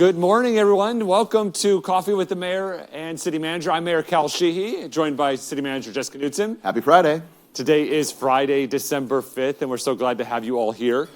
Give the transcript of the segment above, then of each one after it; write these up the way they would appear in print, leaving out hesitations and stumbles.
Good morning, everyone. Welcome to Coffee with the Mayor and City Manager. I'm Mayor Cal Sheehy, joined by City Manager Jessica Knudsen. Happy Friday. Today is Friday, December 5th, and we're so glad to have you all here.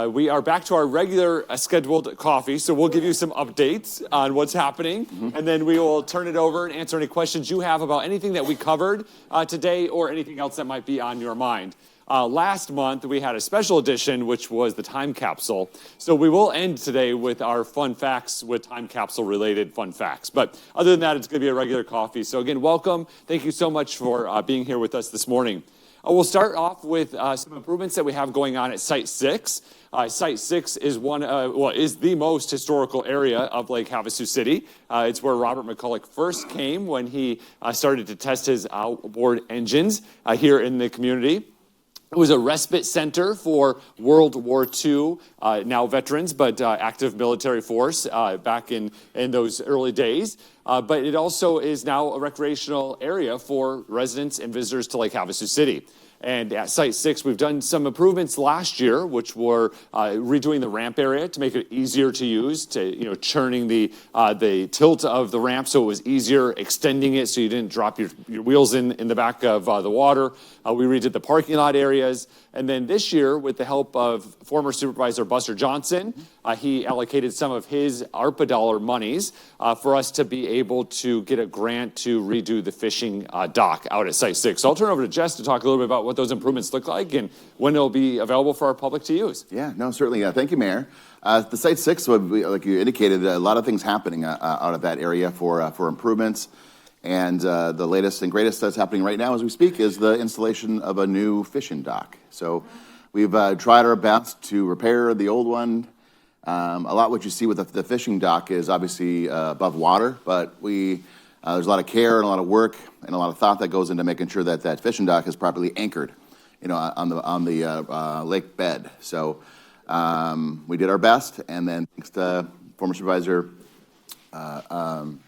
We are back to our regular scheduled coffee, so we'll give you some updates on what's happening, and then we will turn it over and answer any questions you have about anything that we covered today or anything else that might be on your mind. Last month, we had a special edition, which was the time capsule. So we will end today with our fun facts with time capsule related fun facts. But other than that, it's going to be a regular coffee. So again, welcome. Thank you so much for being here with us this morning. We'll start off with some improvements that we have going on at Site 6. Site 6 is is the most historical area of Lake Havasu City. It's where Robert McCulloch first came when he started to test his outboard engines here in the community. It was a respite center for World War II, now veterans, but active military force back in those early days. But it also is now a recreational area for residents and visitors to Lake Havasu City. And at Site 6, we've done some improvements last year, which were redoing the ramp area to make it easier to use, churning the tilt of the ramp so it was easier, extending it so you didn't drop your wheels in the back of the water. We redid the parking lot areas. And then this year, with the help of former Supervisor Buster Johnson, he allocated some of his ARPA dollar monies for us to be able to get a grant to redo the fishing dock out at Site 6. So I'll turn it over to Jess to talk a little bit about what those improvements look like and when they'll be available for our public to use. Yeah, no, certainly. Thank you, Mayor. The Site 6, like you indicated, a lot of things happening out of that area for improvements. And the latest and greatest that's happening right now as we speak is the installation of a new fishing dock. So we've tried our best to repair the old one. A lot what you see with the fishing dock is obviously above water, but there's a lot of care and a lot of work and a lot of thought that goes into making sure that that fishing dock is properly anchored, on the lake bed. So we did our best, and then thanks to former Supervisor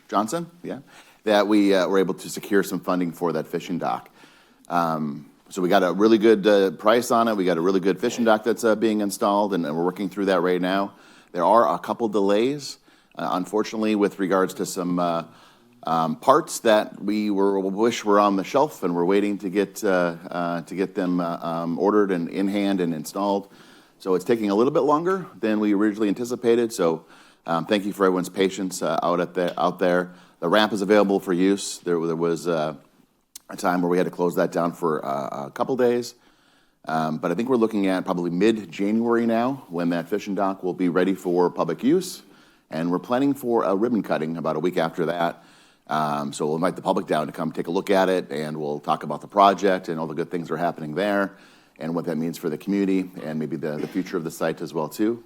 Johnson, that we were able to secure some funding for that fishing dock. So we got a really good price on it. We got a really good fishing dock that's being installed, and we're working through that right now. There are a couple delays, unfortunately, with regards to some parts that we wish were on the shelf, and we're waiting to get them ordered and in hand and installed. So it's taking a little bit longer than we originally anticipated. So thank you for everyone's patience out there. The ramp is available for use. There was a time where we had to close that down for a couple days. But I think we're looking at probably mid-January now when that fishing dock will be ready for public use. And we're planning for a ribbon cutting about a week after that. So we'll invite the public down to come take a look at it, and we'll talk about the project and all the good things that are happening there and what that means for the community and maybe the future of the site as well too.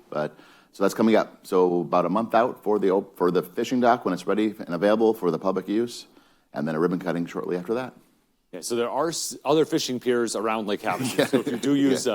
So that's coming up. So about a month out for the fishing dock when it's ready and available for the public use, and then a ribbon cutting shortly after that. Yeah, so there are other fishing piers around Lake Havasu. So if you do use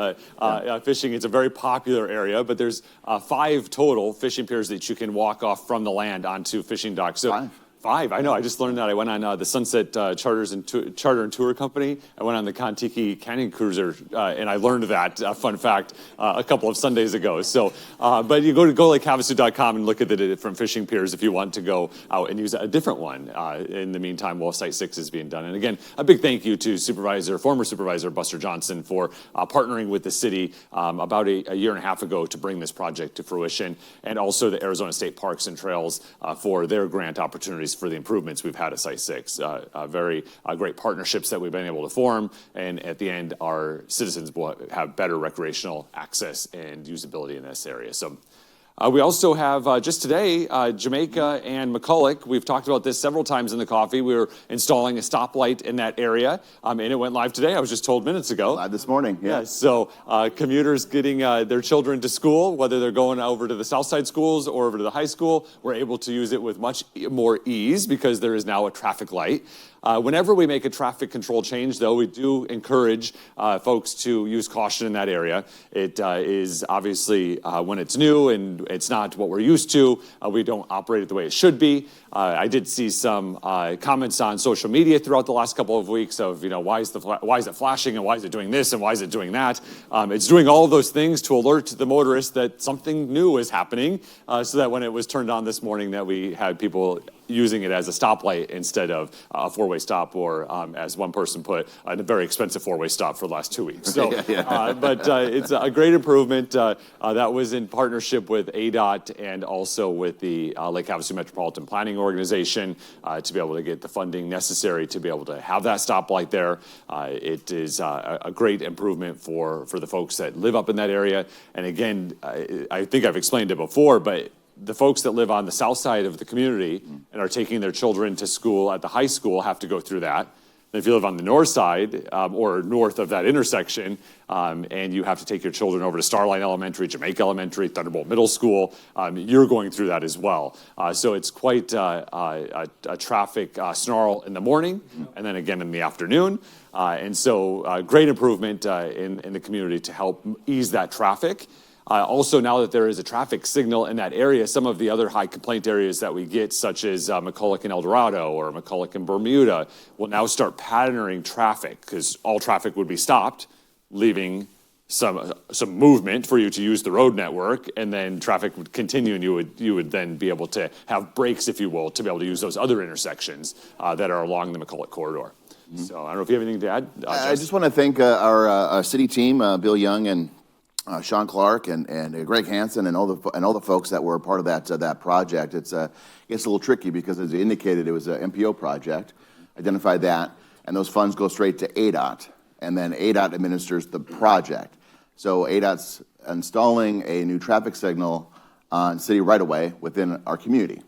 fishing, it's a very popular area, but there's 5 total fishing piers that you can walk off from the land onto fishing docks. So 5, I know. I just learned that. I went on the Sunset Charter and Tour Company. I went on the Kontiki Canyon Cruiser, and I learned that, fun fact, a couple of Sundays ago. So, but you go to golakehavasu.com and look at the different fishing piers if you want to go out and use a different one in the meantime while Site 6 is being done. And again, a big thank you to former Supervisor Buster Johnson for partnering with the city about a year and a half ago to bring this project to fruition, and also the Arizona State Parks and Trails for their grant opportunities for the improvements we've had at Site 6. Very great partnerships that we've been able to form, and at the end, our citizens will have better recreational access and usability in this area. So we also have, just today, Jamaica and McCulloch. We've talked about this several times in the coffee. We were installing a stoplight in that area, and it went live today. I was just told minutes ago. Live this morning, yeah. So commuters getting their children to school, whether they're going over to the south side schools or over to the high school, we're able to use it with much more ease because there is now a traffic light. Whenever we make a traffic control change, though, we do encourage folks to use caution in that area. It is obviously when it's new and It's not what we're used to. We don't operate it the way it should be. I did see some comments on social media throughout the last couple of weeks of, why is it flashing and why is it doing this and why is it doing that? It's doing all of those things to alert the motorist that something new is happening, so that when it was turned on this morning, that we had people using it as a stoplight instead of a four-way stop, or as one person put, a very expensive four-way stop for the last 2 weeks. So, but it's a great improvement. That was in partnership with ADOT and also with the Lake Havasu Metropolitan Planning Organization to be able to get the funding necessary to be able to have that stoplight there. It is a great improvement for the folks that live up in that area. And again, I think I've explained it before, but the folks that live on the south side of the community and are taking their children to school at the high school have to go through that. And if you live on the north side or north of that intersection, and you have to take your children over to Starline Elementary, Jamaica Elementary, Thunderbolt Middle School, you're going through that as well. So it's quite a traffic snarl in the morning and then again in the afternoon. And so great improvement in the community to help ease that traffic. Also, now that there is a traffic signal in that area, some of the other high complaint areas that we get, such as McCulloch and El Dorado or McCulloch and Bermuda, will now start patterning traffic because all traffic would be stopped, leaving some movement for you to use the road network, and then traffic would continue, and you would then be able to have breaks, if you will, to be able to use those other intersections that are along the McCulloch corridor. So I don't know if you have anything to add. I just want to thank our city team, Bill Young and Sean Clark and Greg Hansen and all the folks that were a part of that project. It's a little tricky because, as you indicated, it was an MPO project. Identified that, and those funds go straight to ADOT, and then ADOT administers the project. So ADOT's installing a new traffic signal on city right-of-way within our community,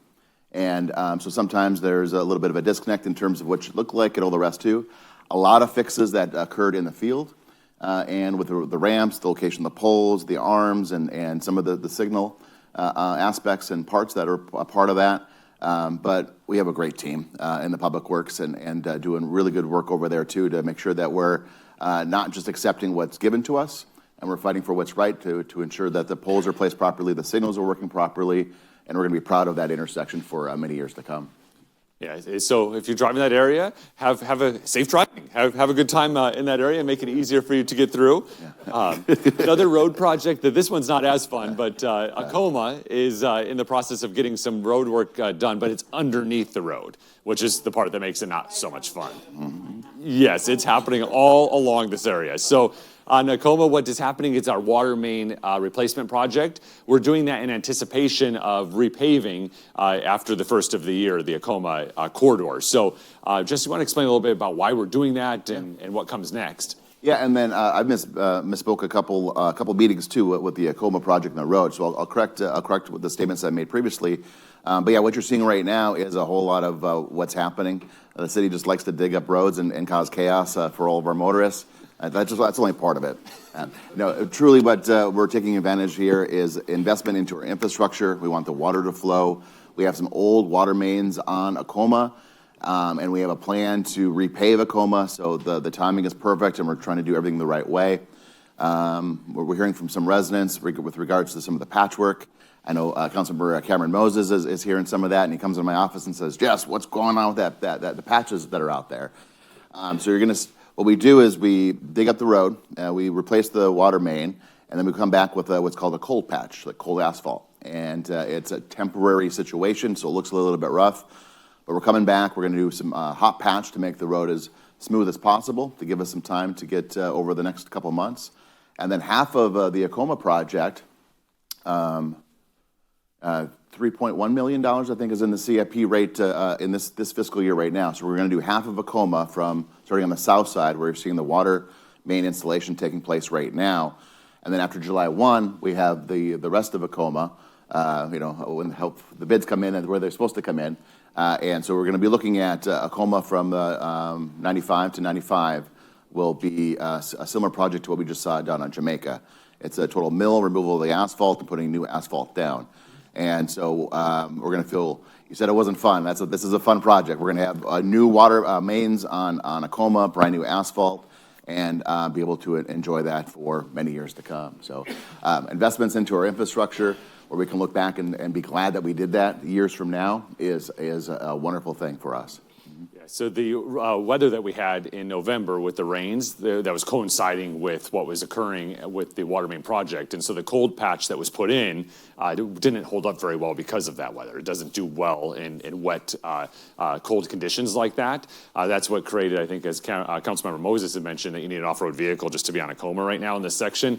and so sometimes there's a little bit of a disconnect in terms of what it should look like and all the rest too. A lot of fixes that occurred in the field. And with the ramps, the location of the poles, the arms, and some of the signal aspects and parts that are a part of that. But we have a great team in the Public Works and doing really good work over there, too, to make sure that we're not just accepting what's given to us, and we're fighting for what's right to ensure that the poles are placed properly, the signals are working properly, and we're going to be proud of that intersection for many years to come. Yeah, so if you're driving that area, have a safe driving. Have a good time in that area and make it easier for you to get through. Yeah. Another road project that this one's not as fun, but Acoma is in the process of getting some road work done, but it's underneath the road, which is the part that makes it not so much fun. Mm-hmm. Yes, it's happening all along this area. So on Acoma, what is happening is our water main replacement project. We're doing that in anticipation of repaving after the first of the year, the Acoma corridor. So Jesse, you want to explain a little bit about why we're doing that and what comes next? Yeah, and then I misspoke a couple meetings too with the Acoma project on the road. So I'll correct with the statements I made previously. But yeah, what you're seeing right now is a whole lot of what's happening. The city just likes to dig up roads and cause chaos for all of our motorists. That's only part of it. Truly what we're taking advantage here is investment into our infrastructure. We want the water to flow. We have some old water mains on Acoma, and we have a plan to repave Acoma, so the timing is perfect, and we're trying to do everything the right way. We're hearing from some residents with regards to some of the patchwork. I know Councilmember Cameron Moses is hearing some of that, and he comes into my office and says, "Jess, what's going on with the patches that are out there?" So you're going to... What we do is we dig up the road, we replace the water main, and then we come back with what's called a cold patch, like cold asphalt. And it's a temporary situation, so it looks a little bit rough. But we're coming back. We're going to do some hot patch to make the road as smooth as possible, to give us some time to get over the next couple months. And then half of the Acoma project, $3.1 million, I think, is in the CIP rate in this fiscal year right now. So we're going to do half of Acoma from starting on the south side, where you're seeing the water main installation taking place right now. And then after July 1, we have the rest of Acoma, when the bids come in and where they're supposed to come in. And so we're going to be looking at Acoma from 95 to 95 will be a similar project to what we just saw done on Jamaica. It's a total mill removal of the asphalt and putting new asphalt down. And so we're going to feel, you said it wasn't fun. This is a fun project. We're going to have new water mains on Acoma, brand new asphalt, and be able to enjoy that for many years to come. So investments into our infrastructure. where we can look back and be glad that we did that years from now is a wonderful thing for us. So the weather that we had in November with the rains, that was coinciding with what was occurring with the water main project. And so the cold patch that was put in didn't hold up very well because of that weather. It doesn't do well in wet, cold conditions like that. That's what created, I think, as Councilmember Moses had mentioned, that you need an off-road vehicle just to be on a coma right now in this section.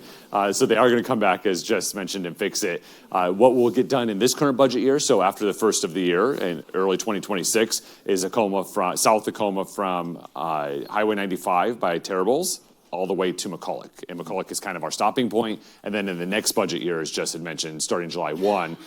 So they are going to come back, as Jess mentioned, and fix it. What will get done in this current budget year, so after the first of the year, in early 2026, is a coma from south Tacoma from Highway 95 by Terribles all the way to McCulloch. And McCulloch is kind of our stopping point. And then in the next budget year, as Jess had mentioned, starting July 1,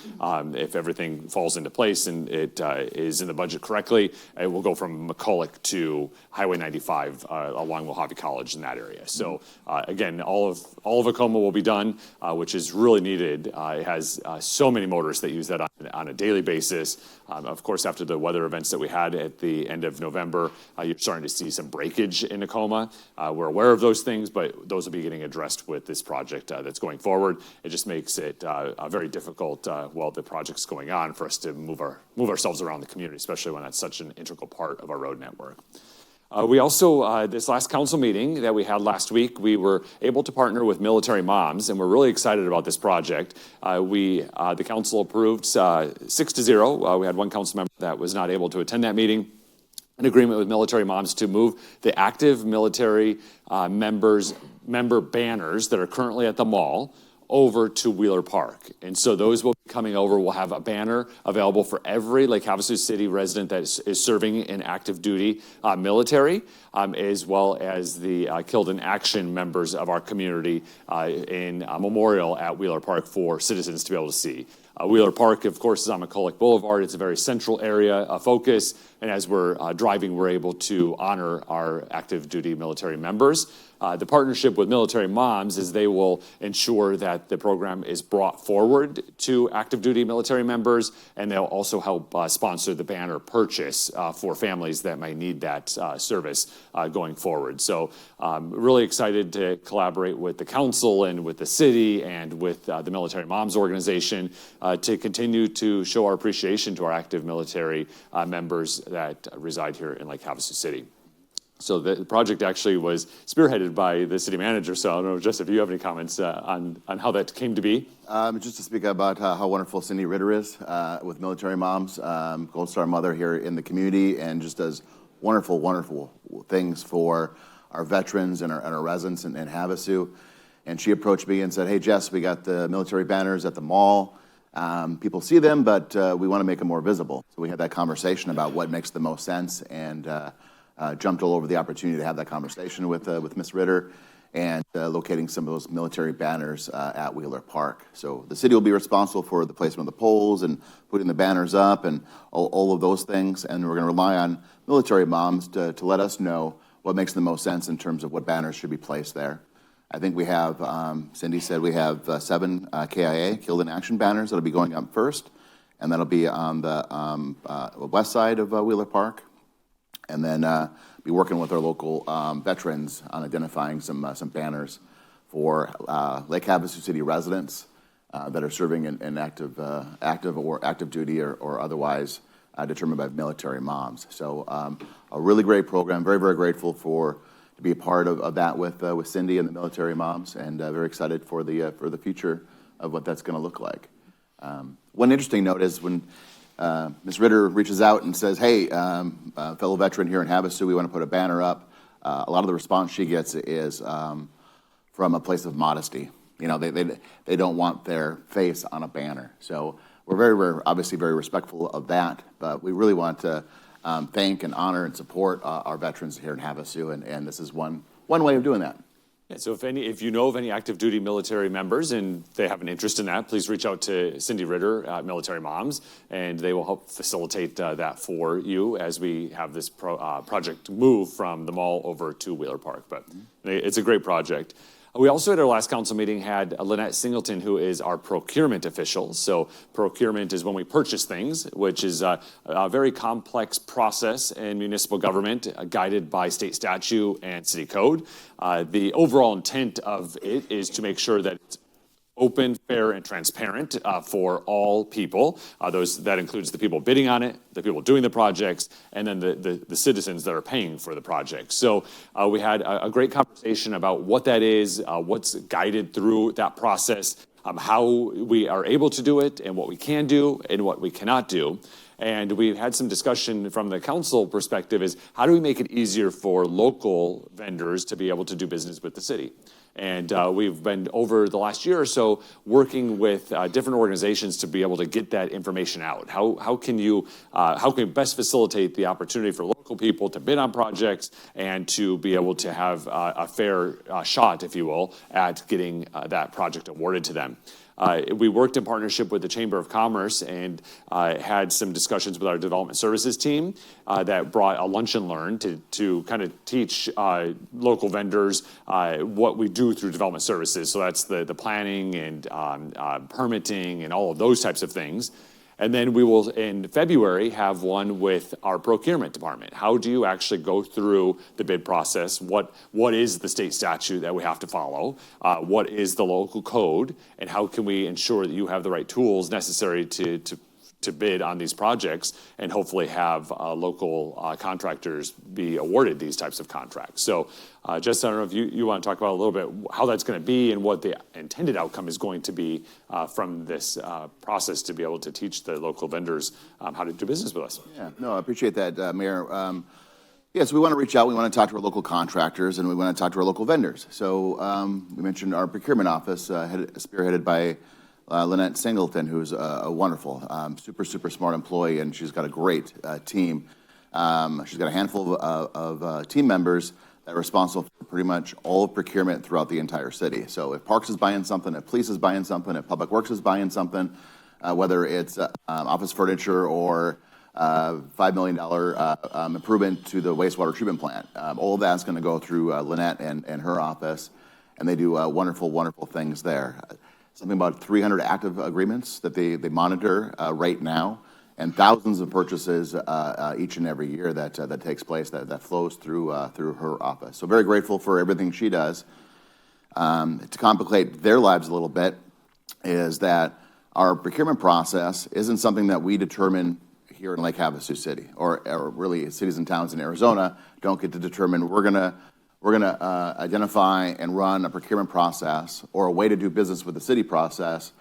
if everything falls into place and it is in the budget correctly, it will go from McCulloch to Highway 95 along Mojave College in that area. So again, all of Acoma will be done, which is really needed. It has so many motorists that use that on a daily basis. Of course, after the weather events that we had at the end of November, you're starting to see some breakage in Acoma. We're aware of those things, but those will be getting addressed with this project that's going forward. It just makes it very difficult while the project's going on for us to move ourselves around the community, especially when that's such an integral part of our road network. We also, this last council meeting that we had last week, we were able to partner with Military Moms, and we're really excited about this project. The council approved 6-0. We had one council member that was not able to attend that meeting. An agreement with Military Moms to move the active military member banners that are currently at the mall over to Wheeler Park. And so those will be coming over. We'll have a banner available for every Lake Havasu City resident that is serving in active duty military, as well as the killed in action members of our community in a memorial at Wheeler Park for citizens to be able to see. Wheeler Park, of course, is on McCulloch Boulevard. It's a very central area of focus. And as we're driving, we're able to honor our active duty military members. The partnership with Military Moms is they will ensure that the program is brought forward to active duty military members, and they'll also help sponsor the banner purchase for families that might need that service going forward. So really excited to collaborate with the council and with the city and with the Military Moms organization to continue to show our appreciation to our active military members that reside here in Lake Havasu City. So the project actually was spearheaded by the city manager. So I don't know, Jess, if you have any comments on how that came to be. Just to speak about how wonderful Cindy Ritter is with Military Moms, Gold Star mother here in the community, and just does wonderful, wonderful things for our veterans and our residents in Havasu. And she approached me and said, "Hey, Jess, we got the military banners at the mall. People see them, but we want to make them more visible." So we had that conversation about what makes the most sense, and jumped all over the opportunity to have that conversation with Ms. Ritter and locating some of those military banners at Wheeler Park. So the city will be responsible for the placement of the poles and putting the banners up and all of those things. And we're going to rely on Military Moms to let us know what makes the most sense in terms of what banners should be placed there. I think we have, Cindy said we have 7 KIA, Killed in Action banners that'll be going up first, and that'll be on the west side of Wheeler Park. And then be working with our local veterans on identifying some banners for Lake Havasu City residents that are serving in active duty or otherwise determined by Military Moms. So a really great program. Very, very grateful to be a part of that with Cindy and the Military Moms, and very excited for the future of what that's going to look like. One interesting note is when Ms. Ritter reaches out and says, "Hey, fellow veteran here in Havasu, we want to put a banner up." A lot of the response she gets is from a place of modesty. You know, they don't want their face on a banner. So we're obviously very respectful of that, but we really want to thank and honor and support our veterans here in Havasu, and this is one way of doing that. Yeah, so if you know of any active duty military members and they have an interest in that, please reach out to Cindy Ritter at Military Moms, and they will help facilitate that for you as we have this project move from the mall over to Wheeler Park. But it's a great project. We also at our last council meeting had Lynette Singleton, who is our procurement official. So procurement is when we purchase things, which is a very complex process in municipal government, guided by state statute and city code. The overall intent of it is to make sure that it's open, fair, and transparent for all people. That includes the people bidding on it, the people doing the projects, and then the citizens that are paying for the project. So we had a great conversation about what that is, what's guided through that process, how we are able to do it, and what we can do, and what we cannot do. And we've had some discussion from the council perspective is how do we make it easier for local vendors to be able to do business with the city? And we've been, over the last year or so, working with different organizations to be able to get that information out. How can we best facilitate the opportunity for local people to bid on projects and to be able to have a fair shot, if you will, at getting that project awarded to them? We worked in partnership with the Chamber of Commerce and had some discussions with our development services team that brought a lunch and learn to kind of teach local vendors what we do through development services. So that's the planning and permitting and all of those types of things. And then we will, in February, have one with our procurement department. How do you actually go through the bid process? What is the state statute that we have to follow? What is the local code? And how can we ensure that you have the right tools necessary to bid on these projects and hopefully have local contractors be awarded these types of contracts? So Jess, I don't know if you want to talk about a little bit how that's going to be and what the intended outcome is going to be from this process to be able to teach the local vendors how to do business with us. Yeah, no, I appreciate that, Mayor. Yes, we want to reach out. We want to talk to our local contractors, and we want to talk to our local vendors. So we mentioned our procurement office, spearheaded by Lynette Singleton, who's a wonderful, super smart employee, and she's got a great team. She's got a handful of team members that are responsible for pretty much all of procurement throughout the entire city. So if Parks is buying something, if Police is buying something, if Public Works is buying something, whether it's office furniture or $5 million improvement to the wastewater treatment plant, all of that's going to go through Lynette and her office, and they do wonderful things there. Something about 300 active agreements that they monitor right now, and thousands of purchases each and every year that takes place that flows through her office. So very grateful for everything she does. To complicate their lives a little bit is that our procurement process isn't something that we determine here in Lake Havasu City, or really cities and towns in Arizona don't get to determine. We're gonna identify and run a procurement process or a way to do business with the city process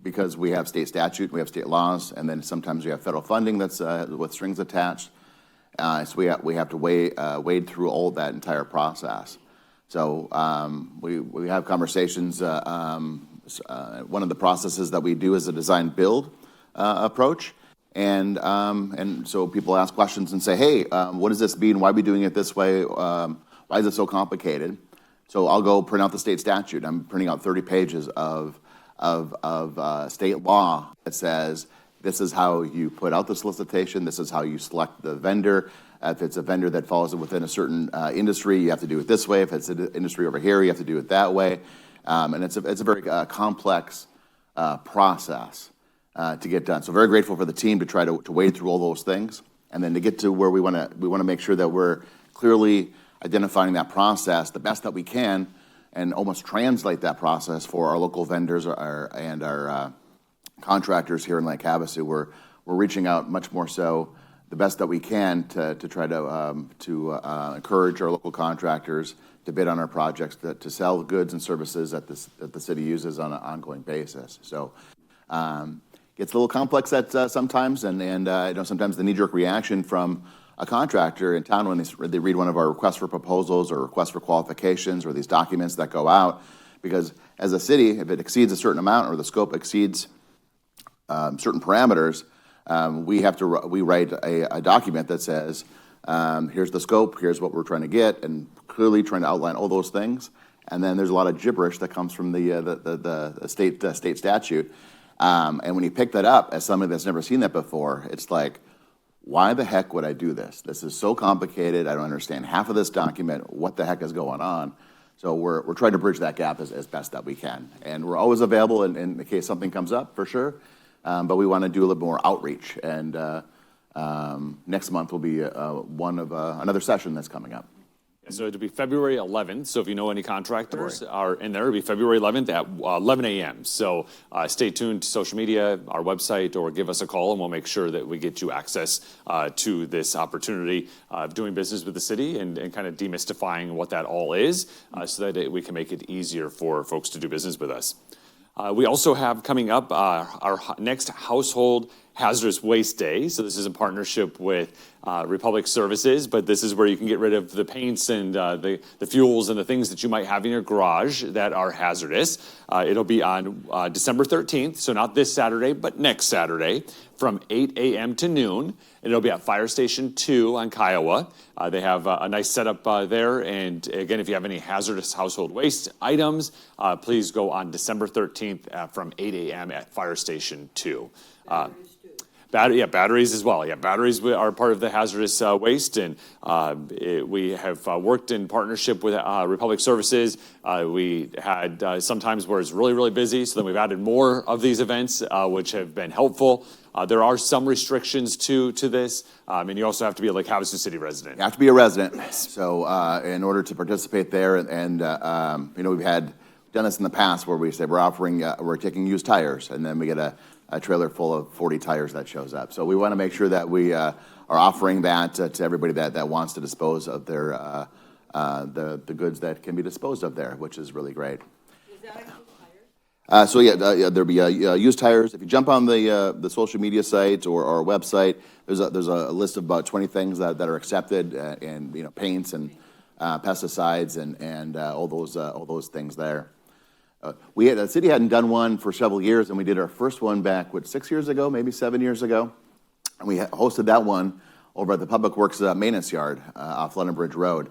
because we have state statute, we have state laws, and then sometimes we have federal funding that's with strings attached. So we have to wade through all of that entire process. So we have conversations. One of the processes that we do is a design build approach. And so people ask questions and say, hey, what does this mean? Why are we doing it this way? Why is it so complicated? So I'll go print out the state statute. I'm printing out 30 pages of state law that says this is how you put out the solicitation. This is how you select the vendor. If it's a vendor that falls within a certain industry, you have to do it this way. If it's an industry over here, you have to do it that way. And it's a very complex process to get done. So very grateful for the team to try to wade through all those things, and then to get to where we want to make sure that we're clearly identifying that process the best that we can, and almost translate that process for our local vendors and our contractors here in Lake Havasu. We're reaching out much more so the best that we can to try to encourage our local contractors to bid on our projects, to sell goods and services that the city uses on an ongoing basis. So gets a little complex sometimes, and sometimes the knee-jerk reaction from a contractor in town when they read one of our requests for proposals or requests for qualifications or these documents that go out, because as a city, if it exceeds a certain amount or the scope exceeds certain parameters, we write a document that says, here's the scope, here's what we're trying to get, and clearly trying to outline all those things. And then there's a lot of gibberish that comes from the state statute. And when you pick that up as somebody that's never seen that before, it's like, why the heck would I do this? This is so complicated. I don't understand half of this document. What the heck is going on? So we're trying to bridge that gap as best that we can. And we're always available in case something comes up, for sure. But we want to do a little more outreach. And next month will be one of another session that's coming up. So it'll be February 11th. So if you know any contractors are in there, it'll be February 11th at 11 a.m. So stay tuned to social media, our website, or give us a call, and we'll make sure that we get you access to this opportunity of doing business with the city and kind of demystifying what that all is, so that we can make it easier for folks to do business with us. We also have coming up our next Household Hazardous Waste Day. So this is in partnership with Republic Services, but this is where you can get rid of the paints and the fuels and the things that you might have in your garage that are hazardous. It'll be on December 13th, so not this Saturday, but next Saturday from 8 a.m. to noon. And it'll be at Fire Station 2 on Kiowa. They have a nice setup there. And again, if you have any hazardous household waste items, please go on December 13th from 8 a.m. at Fire Station 2. Batteries as well. Yeah, batteries are part of the hazardous waste, and we have worked in partnership with Republic Services. We had sometimes where it's really, really busy, so then we've added more of these events, which have been helpful. There are some restrictions to this, and you also have to be a Havasu City resident. You have to be a resident. So in order to participate there, and we've done this in the past where we say we're taking used tires, and then we get a trailer full of 40 tires that shows up. So we want to make sure that we are offering that to everybody that wants to dispose of their the goods that can be disposed of there, which is really great. Is that include tires? There'll be used tires. If you jump on the social media site or our website, there's a list of about 20 things that are accepted, and paints and pesticides and all those things there. The city hadn't done one for several years, and we did our first one back, 6 years ago, maybe 7 years ago. And we hosted that one over at the Public Works maintenance yard off London Bridge Road.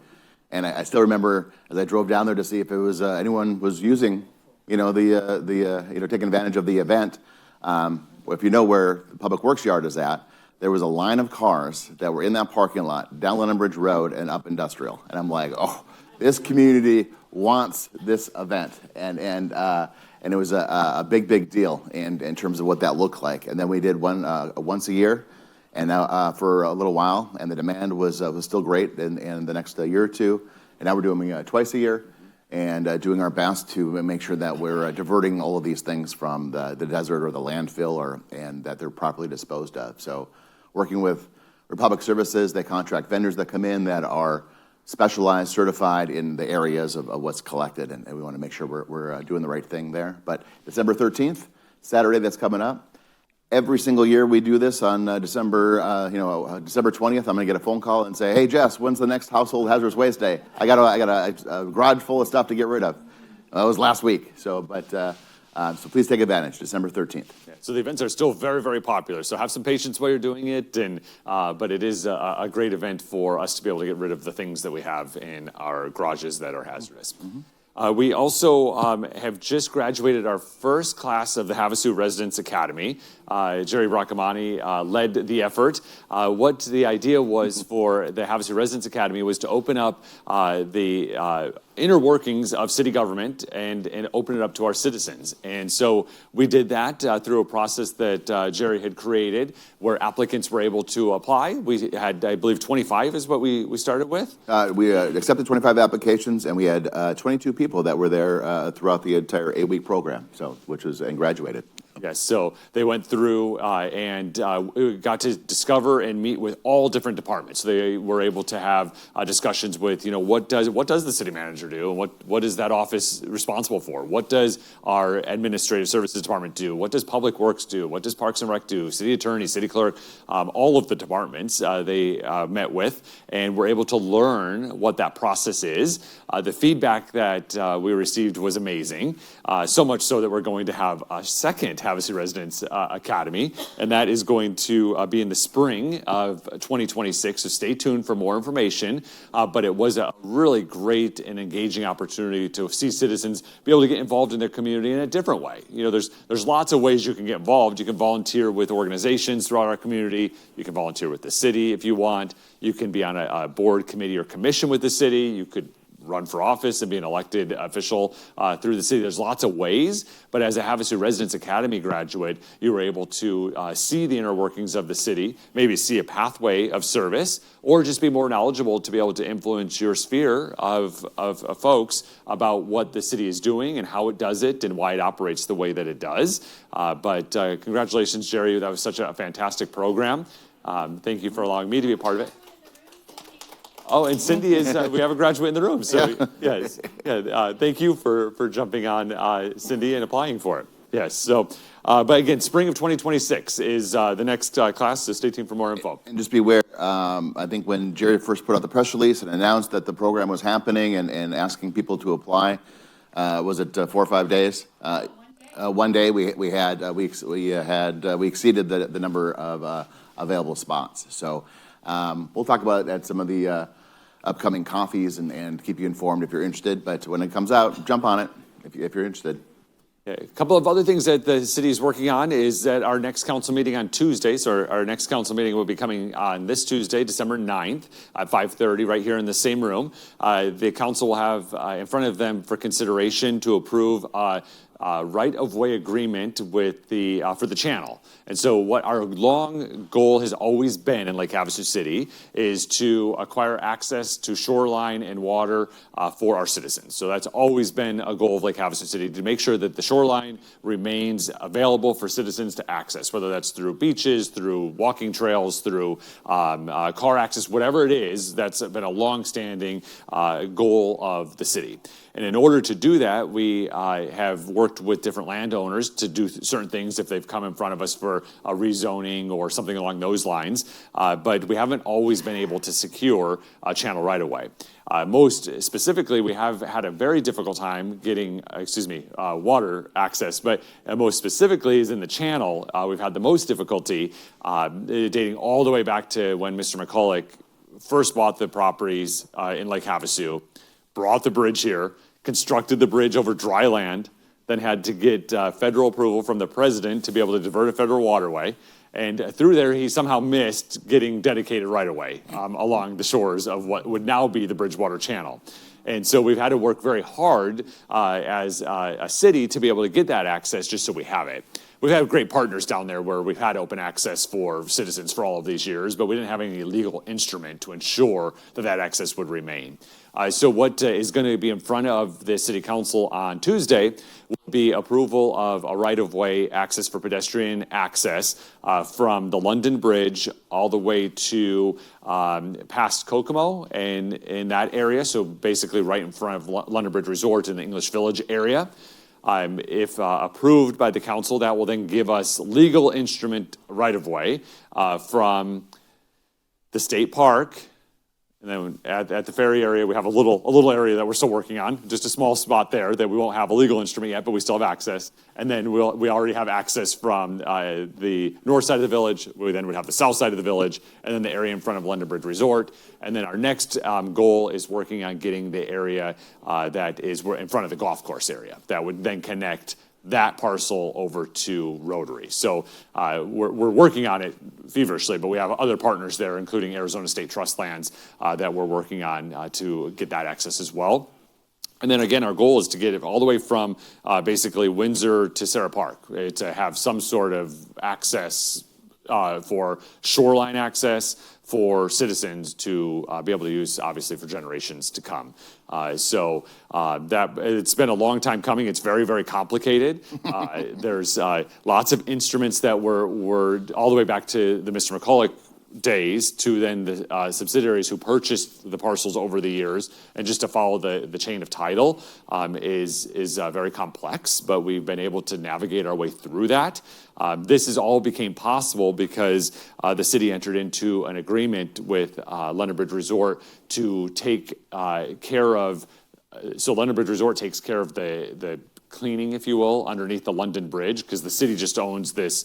And I still remember as I drove down there to see if it was anyone was using, taking advantage of the event. If you know where the Public Works yard is at, there was a line of cars that were in that parking lot down London Bridge Road and up Industrial. And I'm like, oh, this community wants this event, and it was a big deal in terms of what that looked like. And then we did one once a year, and now for a little while, and the demand was still great in the next year or two, and now we're doing twice a year, and doing our best to make sure that we're diverting all of these things from the desert or the landfill, and that they're properly disposed of. So working with Republic Services, they contract vendors that come in that are specialized, certified in the areas of what's collected, and we want to make sure we're doing the right thing there. But December 13th, Saturday, that's coming up. Every single year we do this on December 20th. I'm going to get a phone call and say, "Hey, Jess, when's the next Household Hazardous Waste Day? I got a garage full of stuff to get rid of." It was last week, so please take advantage. December 13th. So the events are still very, very popular. So have some patience while you're doing it, but it is a great event for us to be able to get rid of the things that we have in our garages that are hazardous. Mm-hmm. We also have just graduated our first class of the Havasu Residence Academy. Jerry Bracamani led the effort. What the idea was for the Havasu Residence Academy was to open up the inner workings of city government and open it up to our citizens. And so we did that through a process that Jerry had created where applicants were able to apply. We had, I believe, 25 is what we started with. We accepted 25 applications, and we had 22 people that were there throughout the entire 8-week program, and graduated. Yes, so they went through and got to discover and meet with all different departments. So they were able to have discussions with, what does the city manager do, and what is that office responsible for? What does our administrative services department do? What does Public Works do? What does Parks and Rec do? City attorney, city clerk, all of the departments they met with, and were able to learn what that process is. The feedback that we received was amazing, so much so that we're going to have a second Havasu Residence Academy, and that is going to be in the spring of 2026, so stay tuned for more information, but it was a really great and engaging opportunity to see citizens be able to get involved in their community in a different way. There's lots of ways you can get involved. You can volunteer with organizations throughout our community. You can volunteer with the city if you want. You can be on a board, committee, or commission with the city. You could run for office and be an elected official through the city. There's lots of ways, but as a Havasu Residence Academy graduate, you were able to see the inner workings of the city, maybe see a pathway of service, or just be more knowledgeable to be able to influence your sphere of folks about what the city is doing and how it does it and why it operates the way that it does. But congratulations, Jerry. That was such a fantastic program. Thank you for allowing me to be a part of it. Oh, and Cindy is, we have a graduate in the room. So, yes. Yeah, thank you for jumping on, Cindy, and applying for it. Yes. So, but again, spring of 2026 is the next class, so stay tuned for more info. And just be aware, I think when Jerry first put out the press release and announced that the program was happening and asking people to apply, was it 4 or 5 days? One day we exceeded the number of available spots. So we'll talk about it at some of the upcoming coffees and keep you informed if you're interested. But when it comes out, jump on it if you're interested. A couple of other things that the city is working on is that our next council meeting on Tuesday, so our next council meeting will be coming on this Tuesday, December 9th at 5:30 right here in the same room. The council will have in front of them for consideration to approve right-of-way agreement with for the channel. And so what our long goal has always been in Lake Havasu City is to acquire access to shoreline and water for our citizens. So that's always been a goal of Lake Havasu City, to make sure that the shoreline remains available for citizens to access, whether that's through beaches, through walking trails, through car access, whatever it is. That's been a long-standing goal of the city. And in order to do that, we have worked with different landowners to do certain things if they've come in front of us for a rezoning or something along those lines. But we haven't always been able to secure a channel right away. Most specifically, we have had a very difficult time getting, water access. But most specifically is in the channel. We've had the most difficulty dating all the way back to when Mr. McCulloch first bought the properties in Lake Havasu, brought the bridge here, constructed the bridge over dry land, then had to get federal approval from the president to be able to divert a federal waterway. And through there, he somehow missed getting dedicated right away along the shores of what would now be the Bridgewater Channel. And so we've had to work very hard as a city to be able to get that access just so we have it. We've had great partners down there where we've had open access for citizens for all of these years, but we didn't have any legal instrument to ensure that that access would remain. So what is going to be in front of the City Council on Tuesday will be approval of a right-of-way access for pedestrian access from the London Bridge all the way to past Kokomo and in that area, so basically right in front of London Bridge Resort in the English Village area. If approved by the council, that will then give us legal instrument right-of-way from the state park. And then at the ferry area, we have a little area that we're still working on, just a small spot there that we won't have a legal instrument yet, but we still have access. And then we already have access from the north side of the village. We then would have the south side of the village, and then the area in front of London Bridge Resort. And then our next goal is working on getting the area that is in front of the golf course area that would then connect that parcel over to Rotary. So we're working on it feverishly, but we have other partners there, including Arizona State Trust Lands, that we're working on to get that access as well. And then again, our goal is to get it all the way from basically Windsor to Sarah Park, to have some sort of access for shoreline access for citizens to be able to use, obviously, for generations to come. So that it's been a long time coming. It's very, very complicated. There's lots of instruments that were all the way back to the Mr. McCulloch days to then the subsidiaries who purchased the parcels over the years, and just to follow the chain of title is very complex, but we've been able to navigate our way through that. This is all became possible because the city entered into an agreement with London Bridge Resort to take care of, so London Bridge Resort takes care of the cleaning, if you will, underneath the London Bridge, because the city just owns this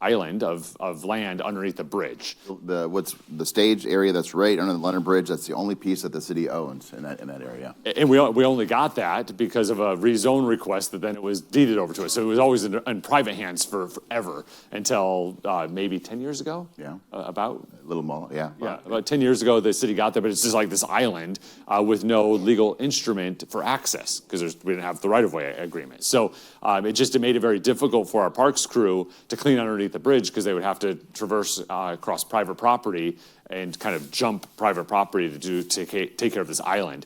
island of land underneath the bridge. What's the stage area that's right under the London Bridge, that's the only piece that the city owns in that area. And we only got that because of a rezone request that then it was deeded over to us. So it was always in private hands for forever until maybe 10 years ago? Yeah. About? A little more, yeah. Yeah, about 10 years ago, the city got there, but it's just like this island with no legal instrument for access because we didn't have the right-of-way agreement. So it made it very difficult for our parks crew to clean underneath the bridge because they would have to traverse across private property and kind of jump private property to take care of this island.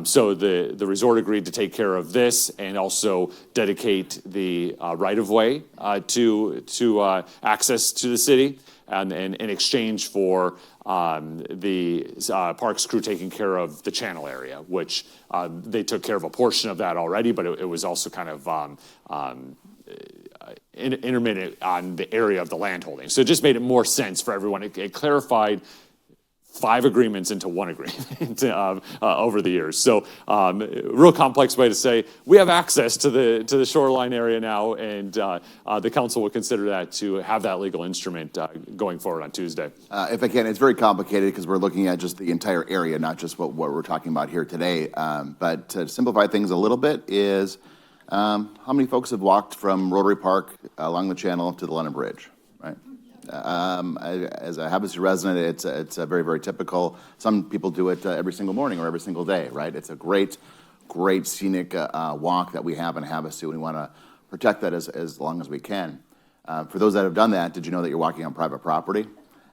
So the resort agreed to take care of this and also dedicate the right-of-way to access to the city. And in exchange for the parks crew taking care of the channel area, which they took care of a portion of that already, but it was also kind of intermittent on the area of the land holding. So it just made it more sense for everyone. It clarified 5 agreements into 1 agreement over the years. So real complex way to say we have access to the shoreline area now, and the council will consider that to have that legal instrument going forward on Tuesday. If I can, it's very complicated because we're looking at just the entire area, not just what we're talking about here today. But to simplify things a little bit is how many folks have walked from Rotary Park along the channel to the London Bridge, right? As a Havasu resident, it's a very, very typical. Some people do it every single morning or every single day, right? It's a great scenic walk that we have in Havasu, and we want to protect that as long as we can. For those that have done that, did you know that you're walking on private property?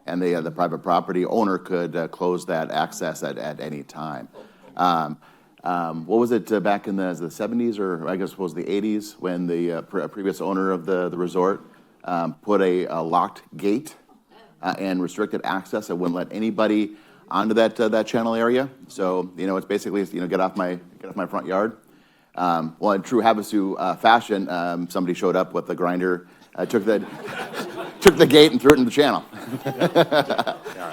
And the private property owner could close that access at any time. What was it back in the 70s, or I guess it was the 80s, when the previous owner of the resort put a locked gate and restricted access. It wouldn't let anybody onto that channel area. So it's basically get off my front yard. Well, in true Havasu fashion, somebody showed up with a grinder, took the gate and threw it in the channel.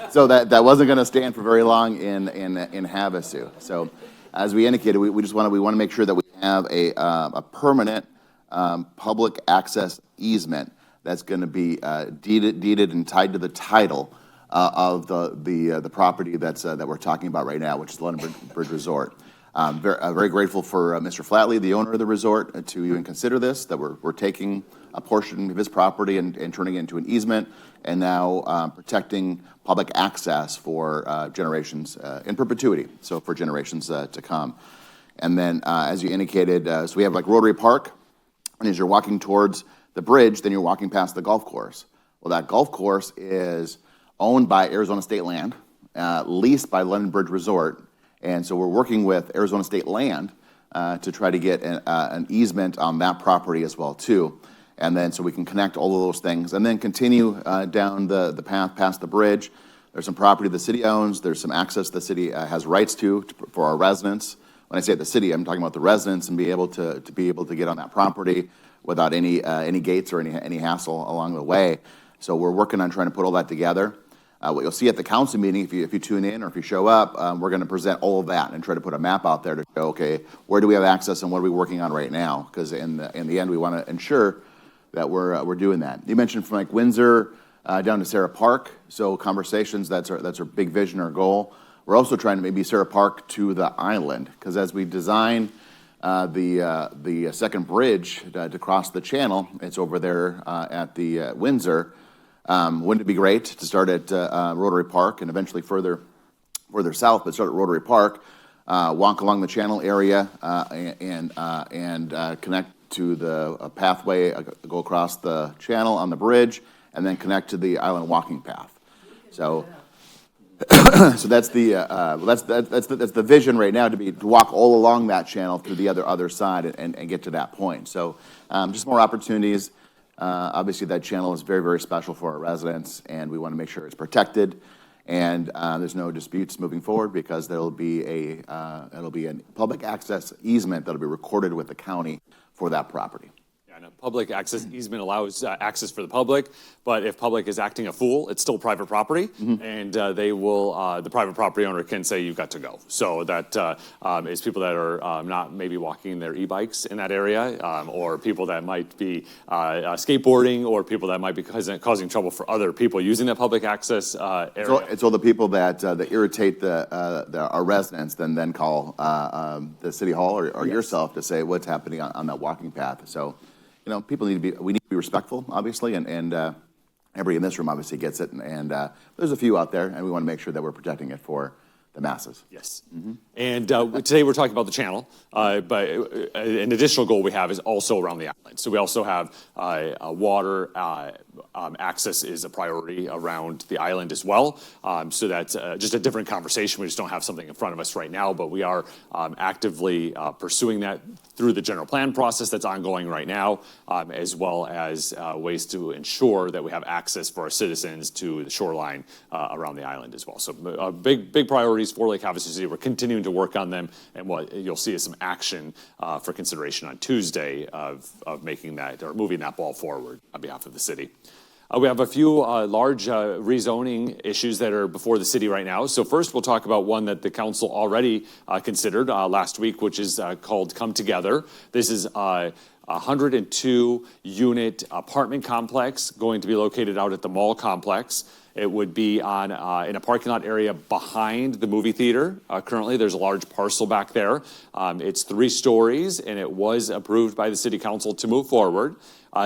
So that wasn't going to stand for very long in Havasu. So as we indicated, we want to make sure that we have a permanent public access easement that's going to be deeded and tied to the title of the property that we're talking about right now, which is London Bridge Resort. Very grateful for Mr. Flatley, the owner of the resort, to even consider this, that we're taking a portion of his property and turning it into an easement, and now protecting public access for generations in perpetuity, so for generations to come. And then, as you indicated, so we have like Rotary Park, and as you're walking towards the bridge, then you're walking past the golf course. Well, that golf course is owned by Arizona State Land, leased by London Bridge Resort, and so we're working with Arizona State Land to try to get an easement on that property as well too, and then so we can connect all of those things, and then continue down the path past the bridge. There's some property the city owns. There's some access the city has rights to for our residents. When I say the city, I'm talking about the residents, and be able to get on that property without any gates or any hassle along the way. So we're working on trying to put all that together. What you'll see at the council meeting, if you tune in or if you show up, we're going to present all of that and try to put a map out there to show, okay, where do we have access and what are we working on right now? Because in the end, we want to ensure that we're doing that. You mentioned from like Windsor down to Sarah Park, so conversations, that's our big vision, our goal. We're also trying to maybe Sarah Park to the island, because as we design the second bridge to cross the channel, it's over there at the Windsor. Wouldn't it be great to start at Rotary Park and eventually further south, but start at Rotary Park, walk along the channel area and connect to the pathway, go across the channel on the bridge, and then connect to the island walking path. So. So that's the vision right now, to walk all along that channel through the other side and get to that point. So just more opportunities. Obviously, that channel is very, very special for our residents, and we want to make sure it's protected. And there's no disputes moving forward, because it'll be a public access easement that'll be recorded with the county for that property. Yeah, And a public access easement allows access for the public, but if public is acting a fool, it's still private property, and they will, the private property owner can say you've got to go. So that is people that are not maybe walking their e-bikes in that area, or people that might be skateboarding, or people that might be causing trouble for other people using that public access area. So it's all the people that irritate our residents, then call the city hall or yourself to say what's happening on that walking path. So, people we need to be respectful, obviously, and everybody in this room obviously gets it. And there's a few out there, and we want to make sure that we're protecting it for the masses. Yes. And today we're talking about the channel, but an additional goal we have is also around the island. So we also have water access is a priority around the island as well. So that's just a different conversation. We just don't have something in front of us right now, but we are actively pursuing that through the general plan process that's ongoing right now, as well as ways to ensure that we have access for our citizens to the shoreline around the island as well. So big priorities for Lake Havasu City. We're continuing to work on them, and what you'll see is some action for consideration on Tuesday of making that or moving that ball forward on behalf of the city. We have a few large rezoning issues that are before the city right now. So first, we'll talk about one that the council already considered last week, which is called Come Together. This is a 102-unit apartment complex going to be located out at the mall complex. It would be on in a parking lot area behind the movie theater. Currently, there's a large parcel back there. It's 3 stories, and it was approved by the city council to move forward.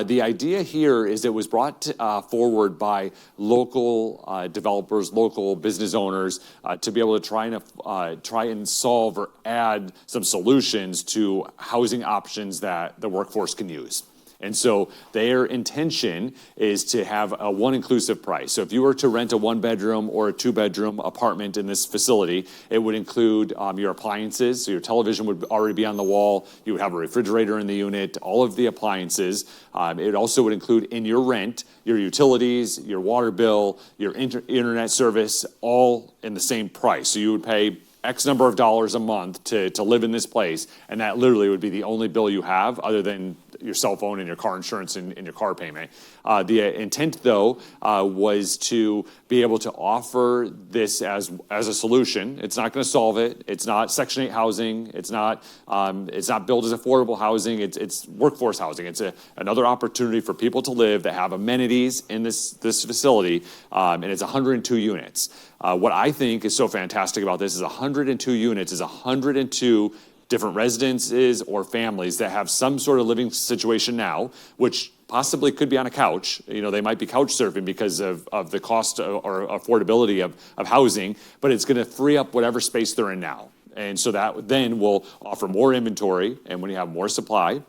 The idea here is it was brought forward by local developers, local business owners, to be able to try and solve or add some solutions to housing options that the workforce can use. And so their intention is to have a one inclusive price. So if you were to rent a 1-bedroom or a 2-bedroom apartment in this facility, it would include your appliances. So your television would already be on the wall. You would have a refrigerator in the unit, all of the appliances. It also would include in your rent, your utilities, your water bill, your internet service, all in the same price. So you would pay X number of dollars a month to live in this place, and that literally would be the only bill you have other than your cell phone and your car insurance and your car payment. The intent, though, was to be able to offer this as a solution. It's not going to solve it. It's not Section 8 housing. It's not billed as affordable housing. It's workforce housing. It's another opportunity for people to live that have amenities in this facility, and it's 102 units. What I think is so fantastic about this is 102 units is 102 different residences or families that have some sort of living situation now, which possibly could be on a couch. They might be couch surfing because of the cost or affordability of housing, but it's going to free up whatever space they're in now. And so that then will offer more inventory, and when you have more supply,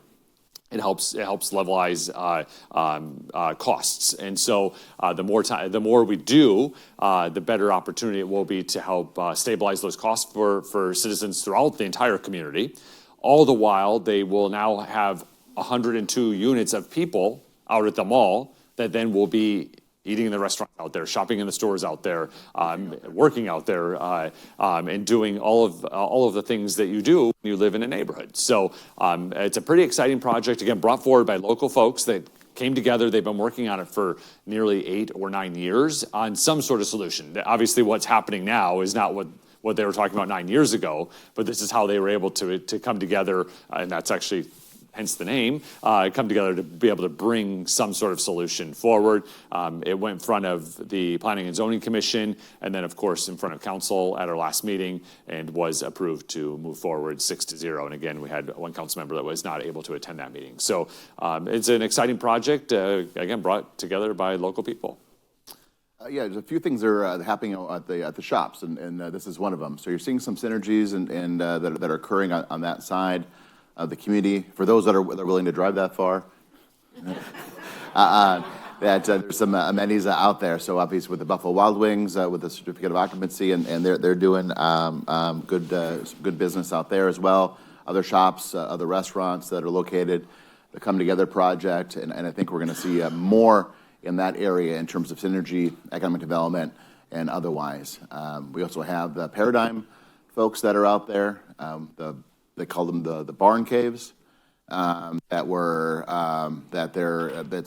it helps levelize costs. And so the more we do, the better opportunity it will be to help stabilize those costs for citizens throughout the entire community. All the while, they will now have 102 units of people out at the mall that then will be eating in the restaurant out there, shopping in the stores out there, working out there, and doing all of the things that you do when you live in a neighborhood. So it's a pretty exciting project, again, brought forward by local folks that came together. They've been working on it for nearly 8 or 9 years on some sort of solution. Obviously, what's happening now is not what they were talking about 9 years ago, but this is how they were able to come together, and that's actually hence the name, come together to be able to bring some sort of solution forward. It went in front of the Planning and Zoning Commission, and then, of course, in front of council at our last meeting, and was approved to move forward 6-0. And again, we had one council member that was not able to attend that meeting. So it's an exciting project, again, brought together by local people. Yeah, there's a few things that are happening at the shops, and this is one of them. So you're seeing some synergies and that are occurring on that side of the community. For those that are willing to drive that far, there's some amenities out there. So obviously with the Buffalo Wild Wings, with the certificate of occupancy, and they're doing good business out there as well. Other shops, other restaurants that are located, the Come Together project, and I think we're going to see more in that area in terms of synergy, economic development, and otherwise. We also have the Paradigm folks that are out there. They call them the barn caves. that's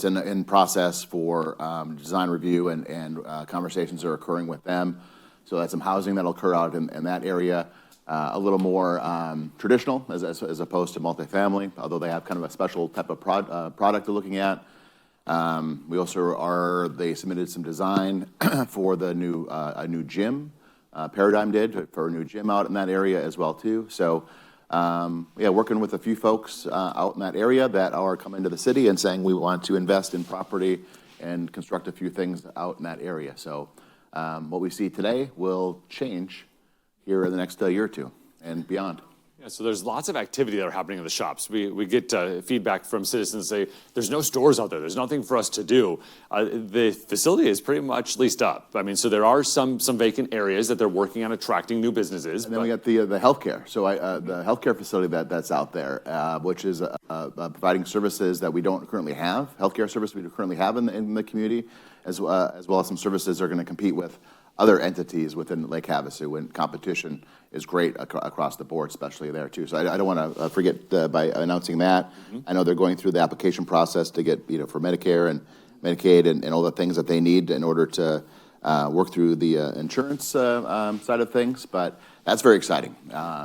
in process for design review, and conversations are occurring with them. So that's some housing that'll occur out in that area, a little more traditional as opposed to multifamily, although they have kind of a special type of product they're looking at. They submitted some design for a new gym. Paradigm did for a new gym out in that area as well too. So working with a few folks out in that area that are coming to the city and saying we want to invest in property and construct a few things out in that area. So what we see today will change here in the next year or two and beyond. Yeah, so there's lots of activity that are happening in the shops. We get feedback from citizens say, there's no stores out there. There's nothing for us to do. The facility is pretty much leased up. I mean, so there are some vacant areas that they're working on attracting new businesses. And then we got the healthcare. So the healthcare facility that's out there, which is providing services that we don't currently have, healthcare service we don't currently have in the community, as well as some services are going to compete with other entities within Lake Havasu, and competition is great across the board, especially there too. So I don't want to forget by announcing that. Mm-hmm. I know they're going through the application process to get, for Medicare and Medicaid and all the things that they need in order to work through the insurance side of things. But that's very exciting,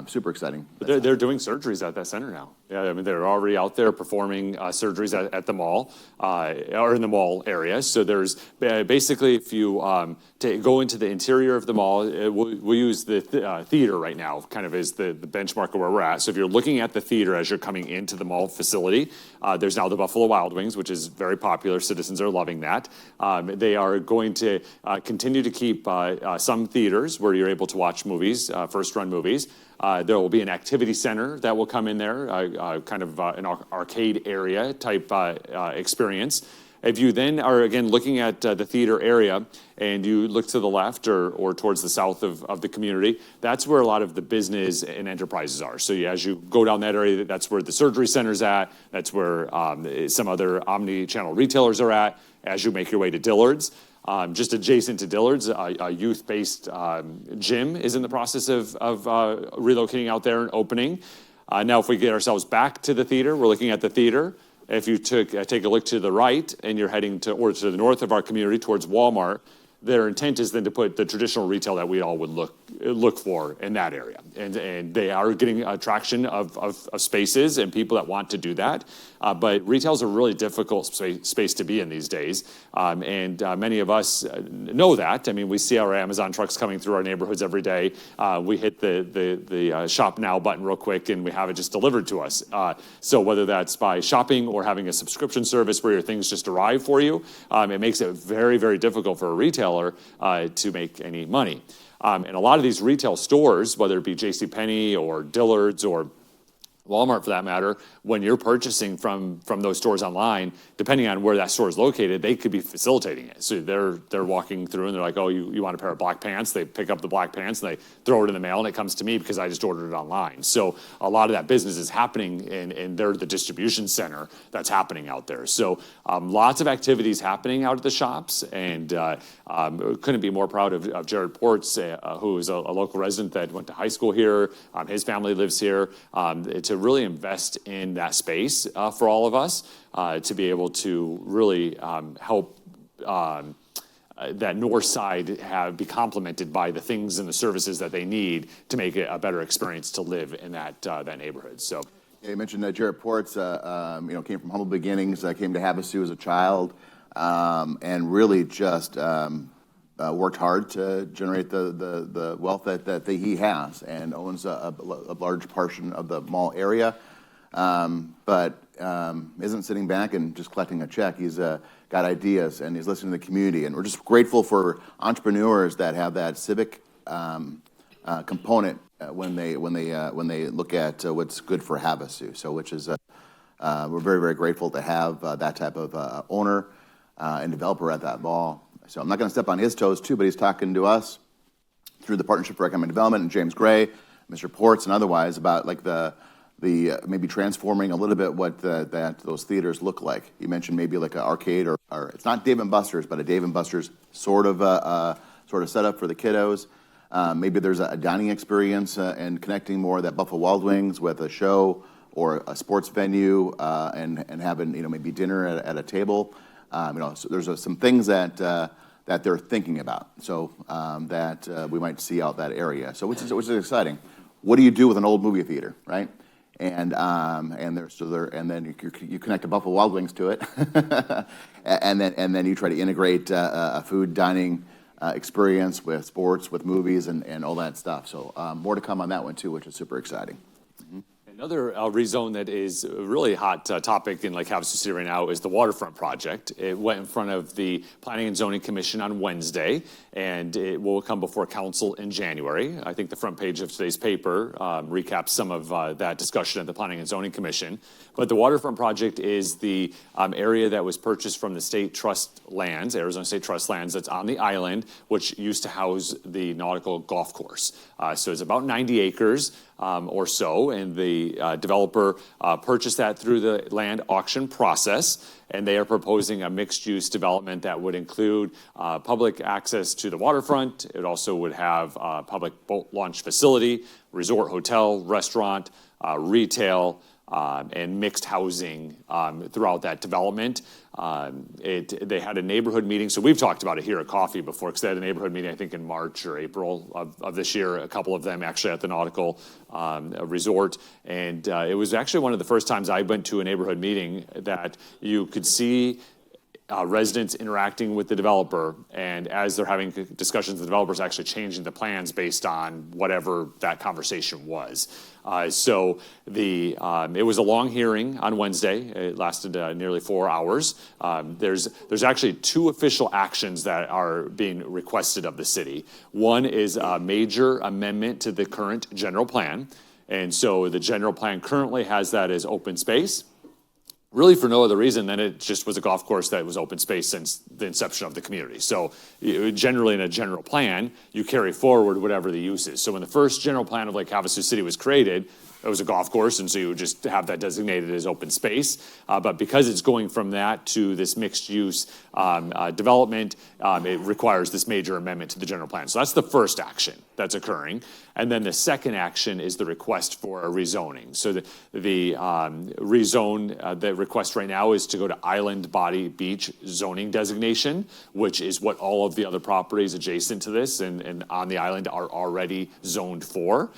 super exciting. But they're doing surgeries at that center now. Yeah, I mean, they're already out there performing surgeries at the mall or in the mall area. So there's basically, if you go into the interior of the mall, we'll use the theater right now kind of as the benchmark of where we're at. So if you're looking at the theater as you're coming into the mall facility, there's now the Buffalo Wild Wings, which is very popular. Citizens are loving that. They are going to continue to keep some theaters where you're able to watch movies, first-run movies. There will be an activity center that will come in there, kind of an arcade area type experience. If you then are, again, looking at the theater area and you look to the left or towards the south of the community, that's where a lot of the business and enterprises are. So as you go down that area, that's where the surgery center's at. That's where some other omni-channel retailers are at. As you make your way to Dillard's, just adjacent to Dillard's, a youth-based gym is in the process of relocating out there and opening. Now, if we get ourselves back to the theater, we're looking at the theater. If you take a look to the right and you're heading to the north of our community towards Walmart, their intent is then to put the traditional retail that we all would look for in that area. And they are getting attraction of spaces and people that want to do that. But retail is a really difficult space to be in these days. And many of us know that. I mean, we see our Amazon trucks coming through our neighborhoods every day. We hit the Shop Now button real quick and we have it just delivered to us. So whether that's by shopping or having a subscription service where your things just arrive for you, it makes it very, very difficult for a retailer to make any money. And a lot of these retail stores, whether it be JCPenney or Dillard's or Walmart for that matter, when you're purchasing from those stores online, depending on where that store is located, they could be facilitating it. So they're walking through and they're like, oh, you want a pair of black pants? They pick up the black pants and they throw it in the mail and it comes to me because I just ordered it online. So a lot of that business is happening and they're the distribution center that's happening out there. So lots of activities happening out at the shops, and couldn't be more proud of Jared Ports, who is a local resident that went to high school here. His family lives here, to really invest in that space for all of us, to be able to really help that north side be complemented by the things and the services that they need to make it a better experience to live in that neighborhood. So. Yeah, you mentioned Jared Ports, came from humble beginnings, came to Havasu as a child, and really just worked hard to generate the wealth that he has, and owns a large portion of the mall area, but isn't sitting back and just collecting a check. He's got ideas and he's listening to the community, and we're just grateful for entrepreneurs that have that civic component when they look at what's good for Havasu. So, which is we're very, very grateful to have that type of owner and developer at that mall. So I'm not going to step on his toes too, but he's talking to us through the Partnership for Economic Development and James Gray, Mr. Ports, and otherwise about like the maybe transforming a little bit what those theaters look like. You mentioned maybe like an arcade or it's not Dave and Buster's, but a Dave and Buster's sort of setup for the kiddos. Maybe there's a dining experience and connecting more of that Buffalo Wild Wings with a show or a sports venue, and having, maybe dinner at a table. So there's some things that they're thinking about, so that we might see out that area. So which is exciting. What do you do with an old movie theater, right? And then you connect a Buffalo Wild Wings to it, and then you try to integrate a food dining experience with sports, with movies, and all that stuff. So more to come on that one too, which is super exciting. Another rezone that is a really hot topic in Lake Havasu City right now is the waterfront project. It went in front of the Planning and Zoning Commission on Wednesday, and it will come before council in January. I think the front page of today's paper recaps some of that discussion at the Planning and Zoning Commission. But the waterfront project is the area that was purchased from the state trust lands, Arizona State Trust lands, that's on the island, which used to house the nautical golf course. So it's about 90 acres. Or so, and the developer purchased that through the land auction process, and they are proposing a mixed-use development that would include public access to the waterfront. It also would have a public boat launch facility, resort hotel, restaurant, retail, and mixed housing throughout that development. They had a neighborhood meeting, so we've talked about it here at Coffee before, because they had a neighborhood meeting, I think, in March or April of this year, a couple of them actually at the Nautical Resort. And it was actually one of the first times I went to a neighborhood meeting that you could see residents interacting with the developer, and as they're having discussions, the developer's actually changing the plans based on whatever that conversation was. So it was a long hearing on Wednesday. It lasted nearly 4 hours. There's actually 2 official actions that are being requested of the city. One is a major amendment to the current general plan, and so the general plan currently has that as open space, really for no other reason than it just was a golf course that was open space since the inception of the community. So generally in a general plan, you carry forward whatever the use is. So when the first general plan of Lake Havasu City was created, it was a golf course, and so you would just have that designated as open space. But because it's going from that to this mixed-use development, it requires this major amendment to the general plan. So that's the first action that's occurring. And then the second action is the request for a rezoning. So the rezone, the request right now is to go to Island Body Beach zoning designation, which is what all of the other properties adjacent to this and on the island are already zoned for.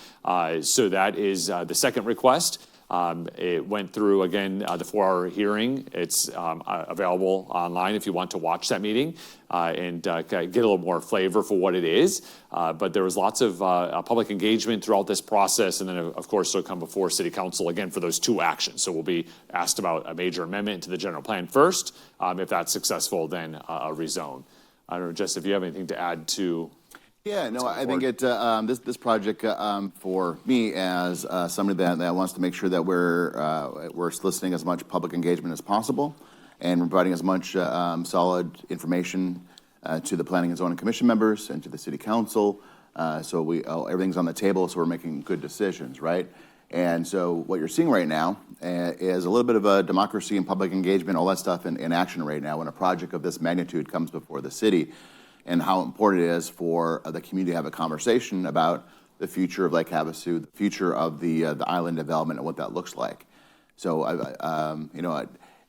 So that is the second request. It went through, again, the 4-hour hearing. It's available online if you want to watch that meeting and get a little more flavor for what it is. But there was lots of public engagement throughout this process, and then, of course, it'll come before City Council again for those 2 actions. So we'll be asked about a major amendment to the general plan first. If that's successful, then a rezone. I don't know, Jess, if you have anything to add to. Yeah, no, I think this project for me as somebody that wants to make sure that we're soliciting as much public engagement as possible and providing as much solid information to the Planning and Zoning Commission members and to the City Council, so everything's on the table, so we're making good decisions, right? And so what you're seeing right now is a little bit of a democracy and public engagement, all that stuff in action right now when a project of this magnitude comes before the city, and how important it is for the community to have a conversation about the future of Lake Havasu, the future of the island development and what that looks like. So,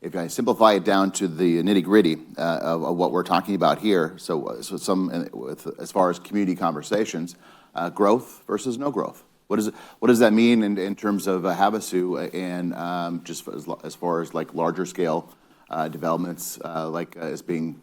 if I simplify it down to the nitty-gritty of what we're talking about here, so as far as community conversations, growth versus no growth. What does that mean in terms of Havasu and just as far as like larger scale developments is being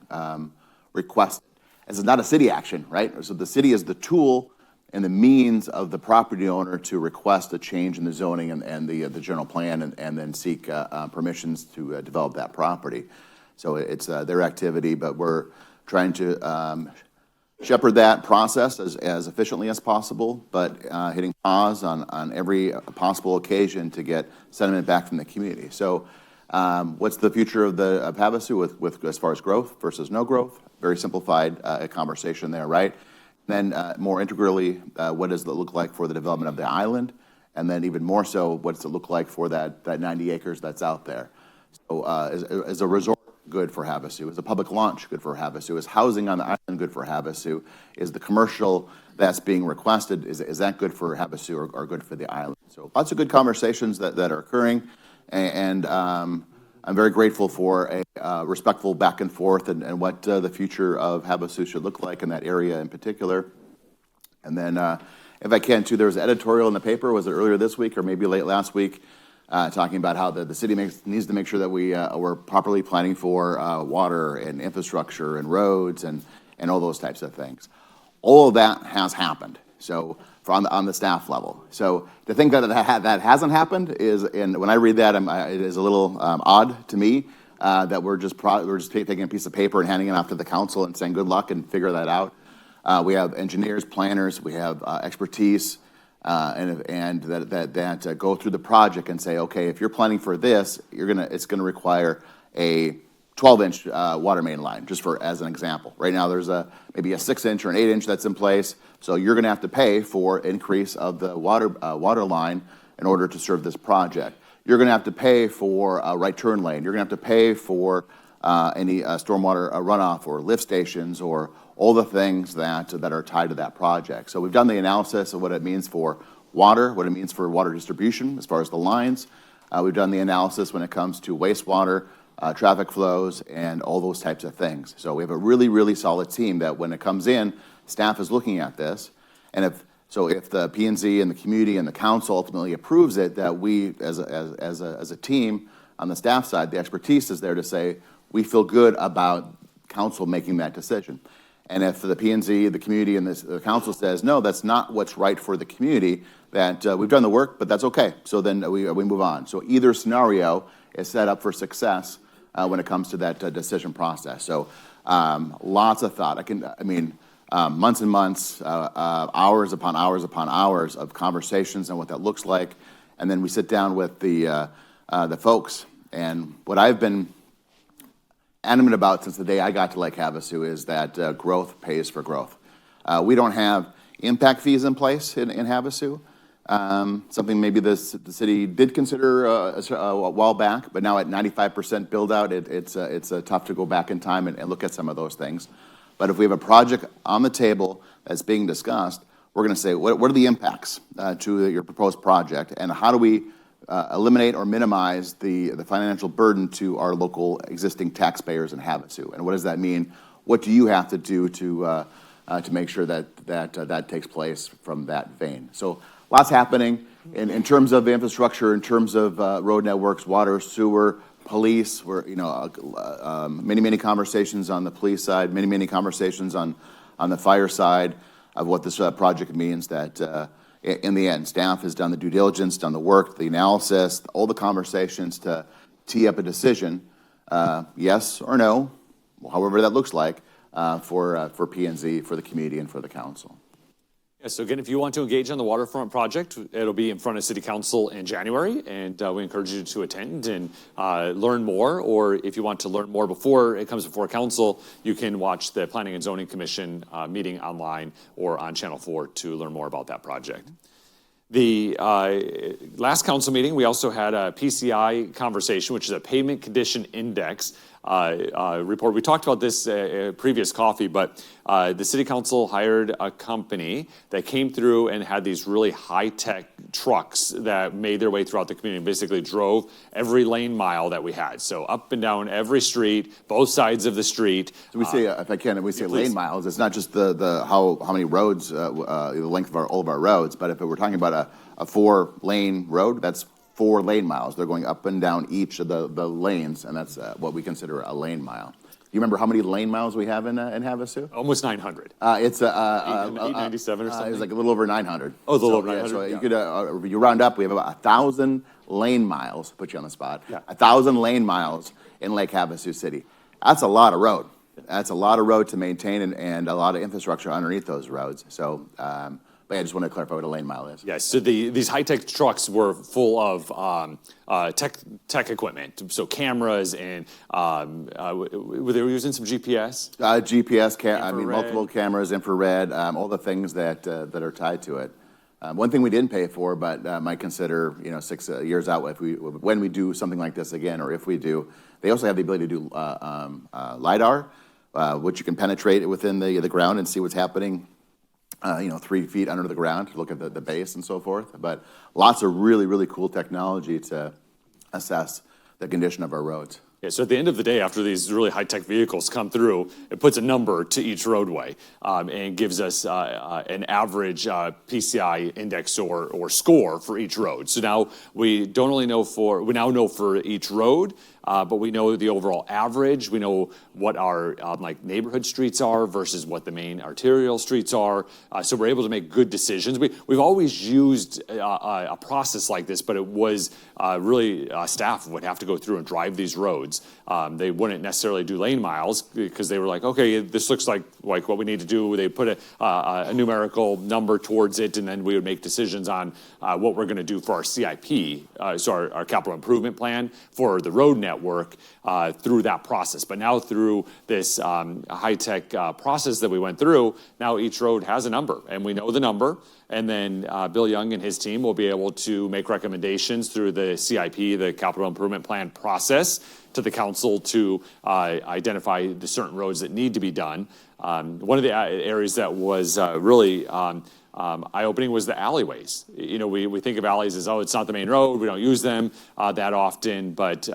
requested? It's not a city action, right? So the city is the tool and the means of the property owner to request a change in the zoning and the general plan and then seek permissions to develop that property. So it's their activity, but we're trying to shepherd that process as efficiently as possible, but hitting pause on every possible occasion to get sentiment back from the community. So what's the future of Havasu with as far as growth versus no growth? Very simplified conversation there, right? Then more integrally, what does it look like for the development of the island? And then even more so, what does it look like for that 90 acres that's out there? So as a resort good for Havasu? Is the public launch good for Havasu? Is housing on the island good for Havasu? Is the commercial that's being requested, is that good for Havasu or good for the island? So lots of good conversations that are occurring, and I'm very grateful for a respectful back and forth and what the future of Havasu should look like in that area in particular. And then, if I can, too, there was an editorial in the paper, was it earlier this week or maybe late last week, talking about how the city needs to make sure that we're properly planning for water and infrastructure and roads and all those types of things. All of that has happened. So on the staff level. So to think that that hasn't happened is, and when I read that, it is a little odd to me that we're just taking a piece of paper and handing it off to the council and saying good luck and figure that out. We have engineers, planners, we have expertise, and that go through the project and say, okay, if you're planning for this, it's gonna require a 12-inch water main line, just as an example. Right now, there's maybe a 6-inch or an 8-inch that's in place, so you're gonna have to pay for increase of the water line in order to serve this project. You're gonna have to pay for a right turn lane. You're gonna have to pay for any stormwater runoff or lift stations or all the things that are tied to that project. So we've done the analysis of what it means for water, what it means for water distribution as far as the lines. We've done the analysis when it comes to wastewater, traffic flows, and all those types of things. So we have a really, really solid team that when it comes in, staff is looking at this. And if the P&Z and the community and the council ultimately approves it, that we as a team on the staff side, the expertise is there to say, we feel good about council making that decision. And if the P&Z, the community, and the council says, no, that's not what's right for the community, that we've done the work, but that's okay. So then we move on. So either scenario is set up for success when it comes to that decision process. So lots of thought. Months and months, hours upon hours upon hours of conversations and what that looks like. And then we sit down with the folks. And what I've been adamant about since the day I got to Lake Havasu is that growth pays for growth. We don't have impact fees in place in Havasu. Something maybe the city did consider a while back, but now at 95% build out, it's tough to go back in time and look at some of those things. But if we have a project on the table that's being discussed, we're going to say, what are the impacts to your proposed project, and how do we eliminate or minimize the financial burden to our local existing taxpayers in Havasu? And what does that mean? What do you have to do to make sure that takes place from that vein? So lots happening in terms of infrastructure, in terms of road networks, water, sewer, police. We're many conversations on the police side, many conversations on the fire side of what this project means. That in the end, staff has done the due diligence, done the work, the analysis, all the conversations to tee up a decision, yes or no, however that looks like, for P&Z, for the community, and for the council. Yeah, so again, if you want to engage on the waterfront project, it'll be in front of City Council in January, and we encourage you to attend and learn more. Or if you want to learn more before it comes before council, you can watch the Planning and Zoning Commission meeting online or on Channel 4 to learn more about that project. The last council meeting, we also had a PCI conversation, which is a pavement condition index report. We talked about this previous coffee, but the city council hired a company that came through and had these really high-tech trucks that made their way throughout the community and basically drove every lane mile that we had. So up and down every street, both sides of the street. So we say, if I can, we say lane miles. It's not just how many roads, the length of all of our roads, but if we're talking about a 4-lane road, that's 4 lane miles. They're going up and down each of the lanes, and that's what we consider a lane mile. Do you remember how many lane miles we have in Havasu? Almost 900. It's 897 or something? It's like a little over 900. Oh, a little over 900. So yeah. you round up, we have about 1,000 lane miles, put you on the spot, yeah. 1,000 lane miles in Lake Havasu City. That's a lot of road. That's a lot of road to maintain and a lot of infrastructure underneath those roads. So, but I just want to clarify what a lane mile is. Yes, so these high-tech trucks were full of tech equipment, so cameras and they were using some GPS? GPS, multiple cameras, infrared, all the things that are tied to it. One thing we didn't pay for, but might consider 6 years out when we do something like this again, or if we do, they also have the ability to do LiDAR, which you can penetrate within the ground and see what's happening 3 feet under the ground to look at the base and so forth. But lots of really, really cool technology to assess the condition of our roads. Yeah, so at the end of the day, after these really high-tech vehicles come through, it puts a number to each roadway and gives us an average PCI index or score for each road. So now we now know for each road, but we know the overall average. We know what our neighborhood streets are versus what the main arterial streets are. So we're able to make good decisions. We've always used a process like this, but it was really staff would have to go through and drive these roads. They wouldn't necessarily do lane miles because they were like, okay, this looks like what we need to do. They put a numerical number towards it, and then we would make decisions on what we're going to do for our CIP, so our capital improvement plan for the road network through that process. But now through this high-tech process that we went through, now each road has a number, and we know the number. And then Bill Young and his team will be able to make recommendations through the CIP, the capital improvement plan process, to the council to identify the certain roads that need to be done. One of the areas that was really eye-opening was the alleyways. We think of alleys as, it's not the main road, we don't use them that often, but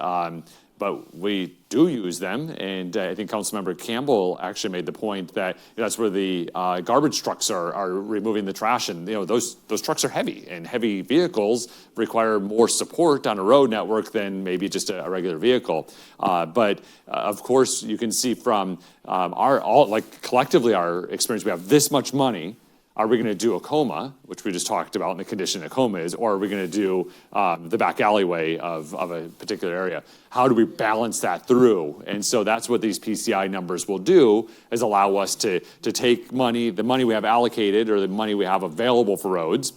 we do use them, and I think Councilmember Campbell actually made the point that that's where the garbage trucks are removing the trash, and those trucks are heavy, and heavy vehicles require more support on a road network than maybe just a regular vehicle. But of course, you can see from collectively our experience, we have this much money. Are we going to do Acoma, which we just talked about, and the condition Acoma is, or are we going to do the back alleyway of a particular area? How do we balance that through? And so that's what these PCI numbers will do, is allow us to take the money we have allocated or the money we have available for roads,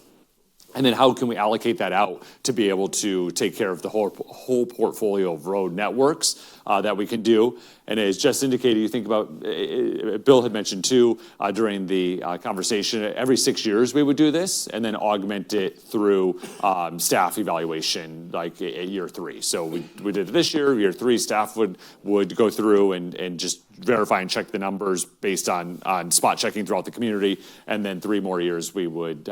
and then how can we allocate that out to be able to take care of the whole portfolio of road networks that we can do. And as just indicated, you think about, Bill had mentioned too, during the conversation, every 6 years we would do this and then augment it through staff evaluation, like at year 3. So we did it this year. Year 3, staff would go through and just verify and check the numbers based on spot checking throughout the community. And then 3 more years we would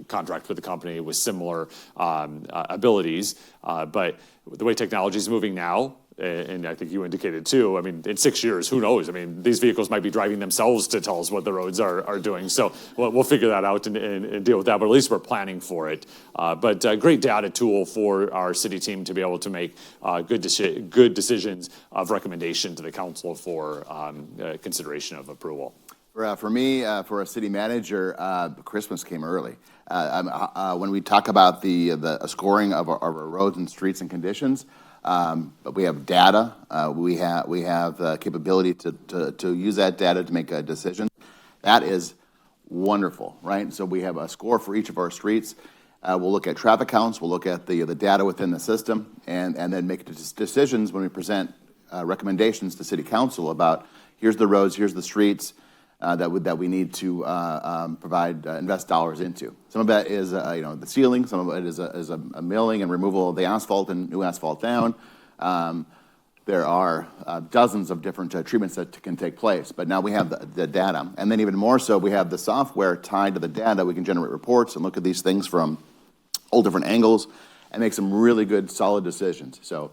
contract with a company with similar abilities. But the way technology is moving now, and I think you indicated too, I mean, in 6 years, who knows? I mean, these vehicles might be driving themselves to tell us what the roads are doing. So we'll figure that out and deal with that, but at least we're planning for it. But a great data tool for our city team to be able to make good decisions of recommendation to the council for consideration of approval. For me, for a city manager, Christmas came early. When we talk about the scoring of our roads and streets and conditions, but we have data. We have the capability to use that data to make a decision. That is wonderful, right? So we have a score for each of our streets. We'll look at traffic counts. We'll look at the data within the system, and then make decisions when we present recommendations to City Council about here's the roads, here's the streets that we need to invest dollars into. Some of that is the sealing. Some of it is a milling and removal of the asphalt and new asphalt down. There are dozens of different treatments that can take place, but now we have the data, and then even more so, we have the software tied to the data. We can generate reports and look at these things from all different angles and make some really good, solid decisions. So,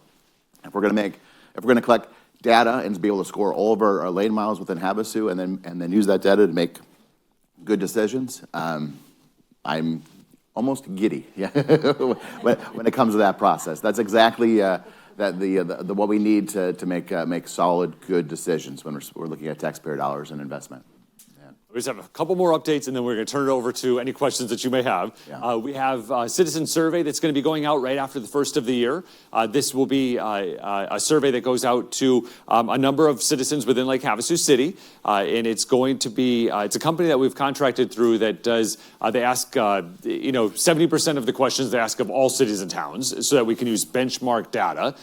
if we're going to collect data and be able to score all of our lane miles within Havasu, and then use that data to make good decisions, I'm almost giddy when it comes to that process. That's exactly what we need to make solid, good decisions when we're looking at taxpayer dollars and investment. We just have a couple more updates, and then we're going to turn it over to any questions that you may have. Yeah. We have a citizen survey that's going to be going out right after the first of the year. This will be a survey that goes out to a number of citizens within Lake Havasu City, and it's going to be it's a company that we've contracted through that does they ask 70% of the questions they ask of all cities and towns, so that we can use benchmark data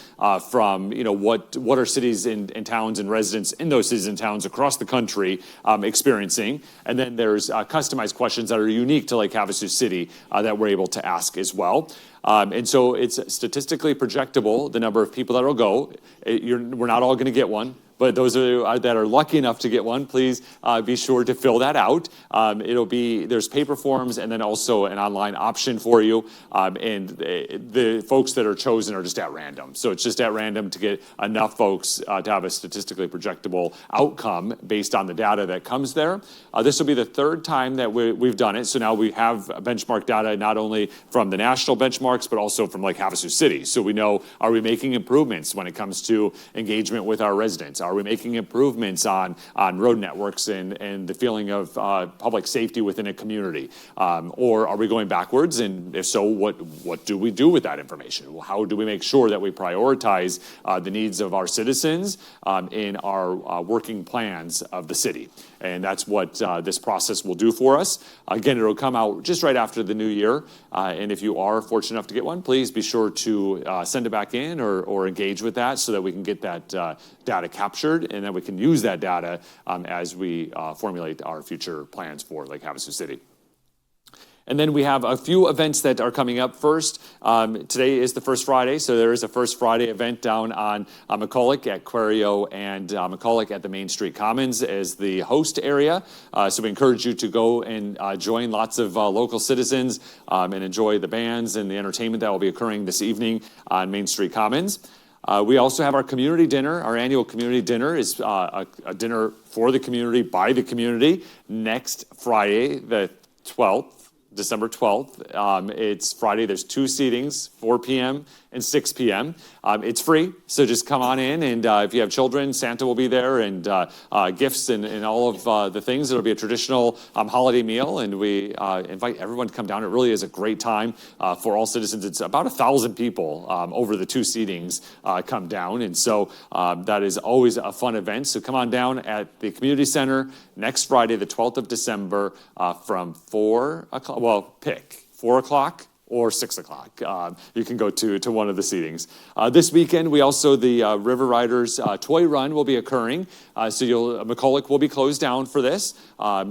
from what are cities and towns and residents in those cities and towns across the country experiencing. meeting. And then there's customized questions that are unique to Lake Havasu City that we're able to ask as well. And so it's statistically projectable, the number of people that will go. We're not all going to get one. But those that are lucky enough to get one, please be sure to fill that out. There's paper forms and then also an online option for you. And the folks that are chosen are just at random. So it's just at random to get enough folks to have a statistically projectable outcome based on the data that comes there. This will be the third time that we've done it. So now we have benchmark data not only from the national benchmarks, but also from Lake Havasu City. So we know, are we making improvements when it comes to engagement with our residents? Are we making improvements on road networks and the feeling of public safety within a community? Or are we going backwards? And if so, what do we do with that information? Well, how do we make sure that we prioritize the needs of our citizens in our working plans of the city? And that's what this process will do for us. Again, it'll come out just right after the new year. And if you are fortunate enough to get one, please be sure to send it back in or engage with that so that we can get that data captured and then we can use that data as we formulate our future plans for Lake Havasu City. And then we have a few events that are coming up. First, today is the First Friday, so there is a First Friday event down on McCulloch at Querio and McCulloch at the Main Street Commons as the host area. So we encourage you to go and join lots of local citizens and enjoy the bands and the entertainment that will be occurring this evening on Main Street Commons. We also have our community dinner. Our annual community dinner is a dinner for the community, by the community, next Friday, the 12th. December 12th. It's Friday. There's 2 seatings, 4 p.m. and 6 p.m. It's free, so just come on in. And if you have children, Santa will be there and gifts and all of the things. It'll be a traditional holiday meal, and we invite everyone to come down. It really is a great time for all citizens. It's about 1,000 people over the 2 seatings come down, and so that is always a fun event. So come on down at the community center next Friday, the 12th of December, from 4 o'clock. Well, pick 4 o'clock or 6 o'clock. You can go to one of the seatings. This weekend, the River Riders Toy Run will be occurring. So McCulloch will be closed down for this.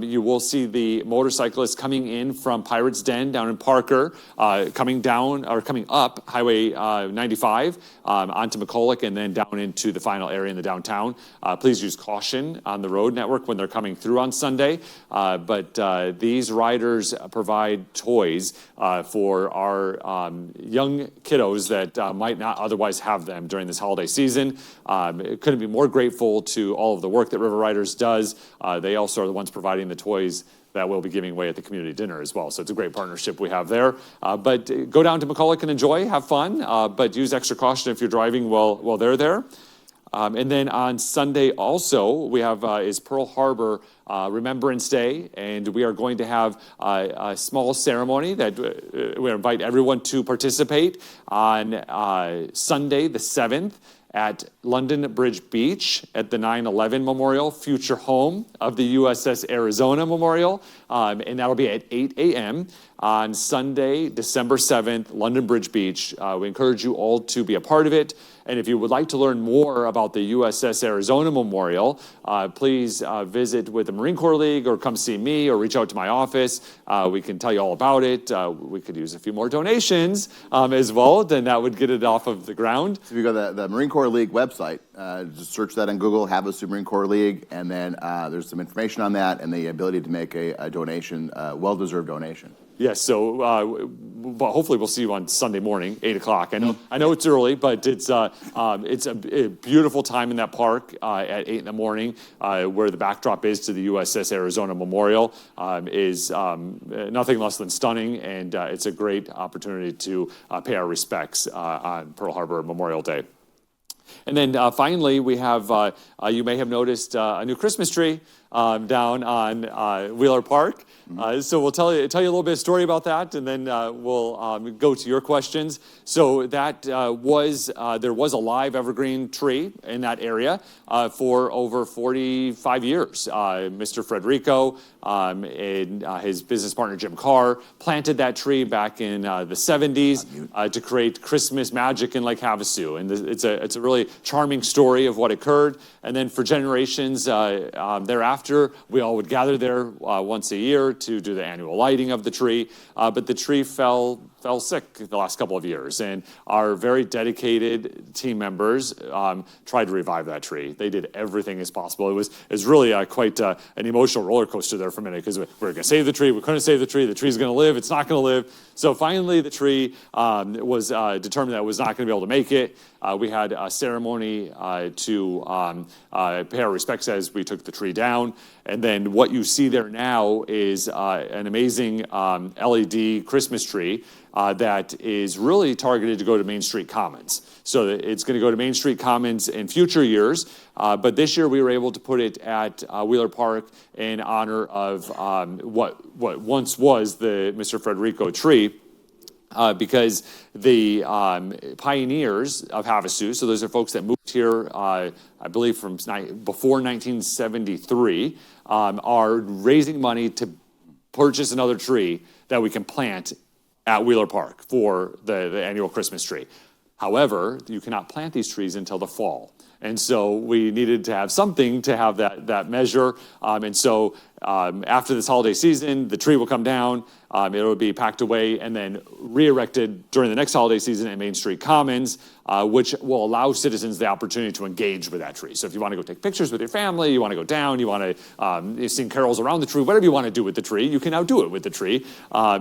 You will see the motorcyclists coming in from Pirates Den down in Parker, coming up Highway 95 onto McCulloch and then down into the final area in the downtown. Please use caution on the road network when they're coming through on Sunday. But these riders provide toys for our young kiddos that might not otherwise have them during this holiday season. Couldn't be more grateful to all of the work that River Riders does. They also are the ones providing the toys that we'll be giving away at the community dinner as well. So it's a great partnership we have there. But go down to McCulloch and enjoy, have fun, but use extra caution if you're driving while they're there. And then on Sunday also, we have is Pearl Harbor Remembrance Day, and we are going to have a small ceremony that we invite everyone to participate on Sunday the 7th at London Bridge Beach at the 9/11 Memorial, future home of the USS Arizona Memorial, and that'll be at 8 a.m. on Sunday, December 7th, London Bridge Beach. We encourage you all to be a part of it. And if you would like to learn more about the USS Arizona Memorial, please visit with the Marine Corps League or come see me or reach out to my office. We can tell you all about it. We could use a few more donations as well, then that would get it off of the ground. So if you go to the Marine Corps League website, just search that on Google, Havasu Marine Corps League, and then there's some information on that and the ability to make a donation, well-deserved donation. Yes, so hopefully we'll see you on Sunday morning, 8 o'clock. I know it's early, but it's a beautiful time in that park at 8 in the morning, where the backdrop is to the USS Arizona Memorial is nothing less than stunning, and it's a great opportunity to pay our respects on Pearl Harbor Memorial Day. And then finally, we have, you may have noticed a new Christmas tree down on Wheeler Park. So we'll tell you a little bit of story about that, and then we'll go to your questions. So that there was a live evergreen tree in that area for over 45 years. Mr. Frederico and his business partner Jim Carr planted that tree back in the 70s to create Christmas magic in Lake Havasu, and it's a really charming story of what occurred. And then for generations thereafter, after. We all would gather there once a year to do the annual lighting of the tree, but the tree fell sick the last couple of years, and our very dedicated team members tried to revive that tree. They did everything as possible. It was really quite an emotional roller coaster there for a minute, because we were going to save the tree, we couldn't save the tree, the tree's going to live, it's not going to live. So finally the tree was determined that it was not going to be able to make it. We had a ceremony to pay our respects as we took the tree down. And then what you see there now is an amazing LED Christmas tree that is really targeted to go to Main Street Commons. So it's going to go to Main Street Commons in future years. But this year we were able to put it at Wheeler Park in honor of what once was the Mr. Frederico tree. Because the pioneers of Havasu, so those are folks that moved here, I believe from before 1973, are raising money to purchase another tree that we can plant at Wheeler Park for the annual Christmas tree. However, you cannot plant these trees until the fall. And so we needed to have something to have that measure. And so after this holiday season, the tree will come down, it will be packed away and then re-erected during the next holiday season at Main Street Commons, which will allow citizens the opportunity to engage with that tree. So if you want to go take pictures with your family, you want to go down, you want to sing carols around the tree, whatever you want to do with the tree, you can now do it with the tree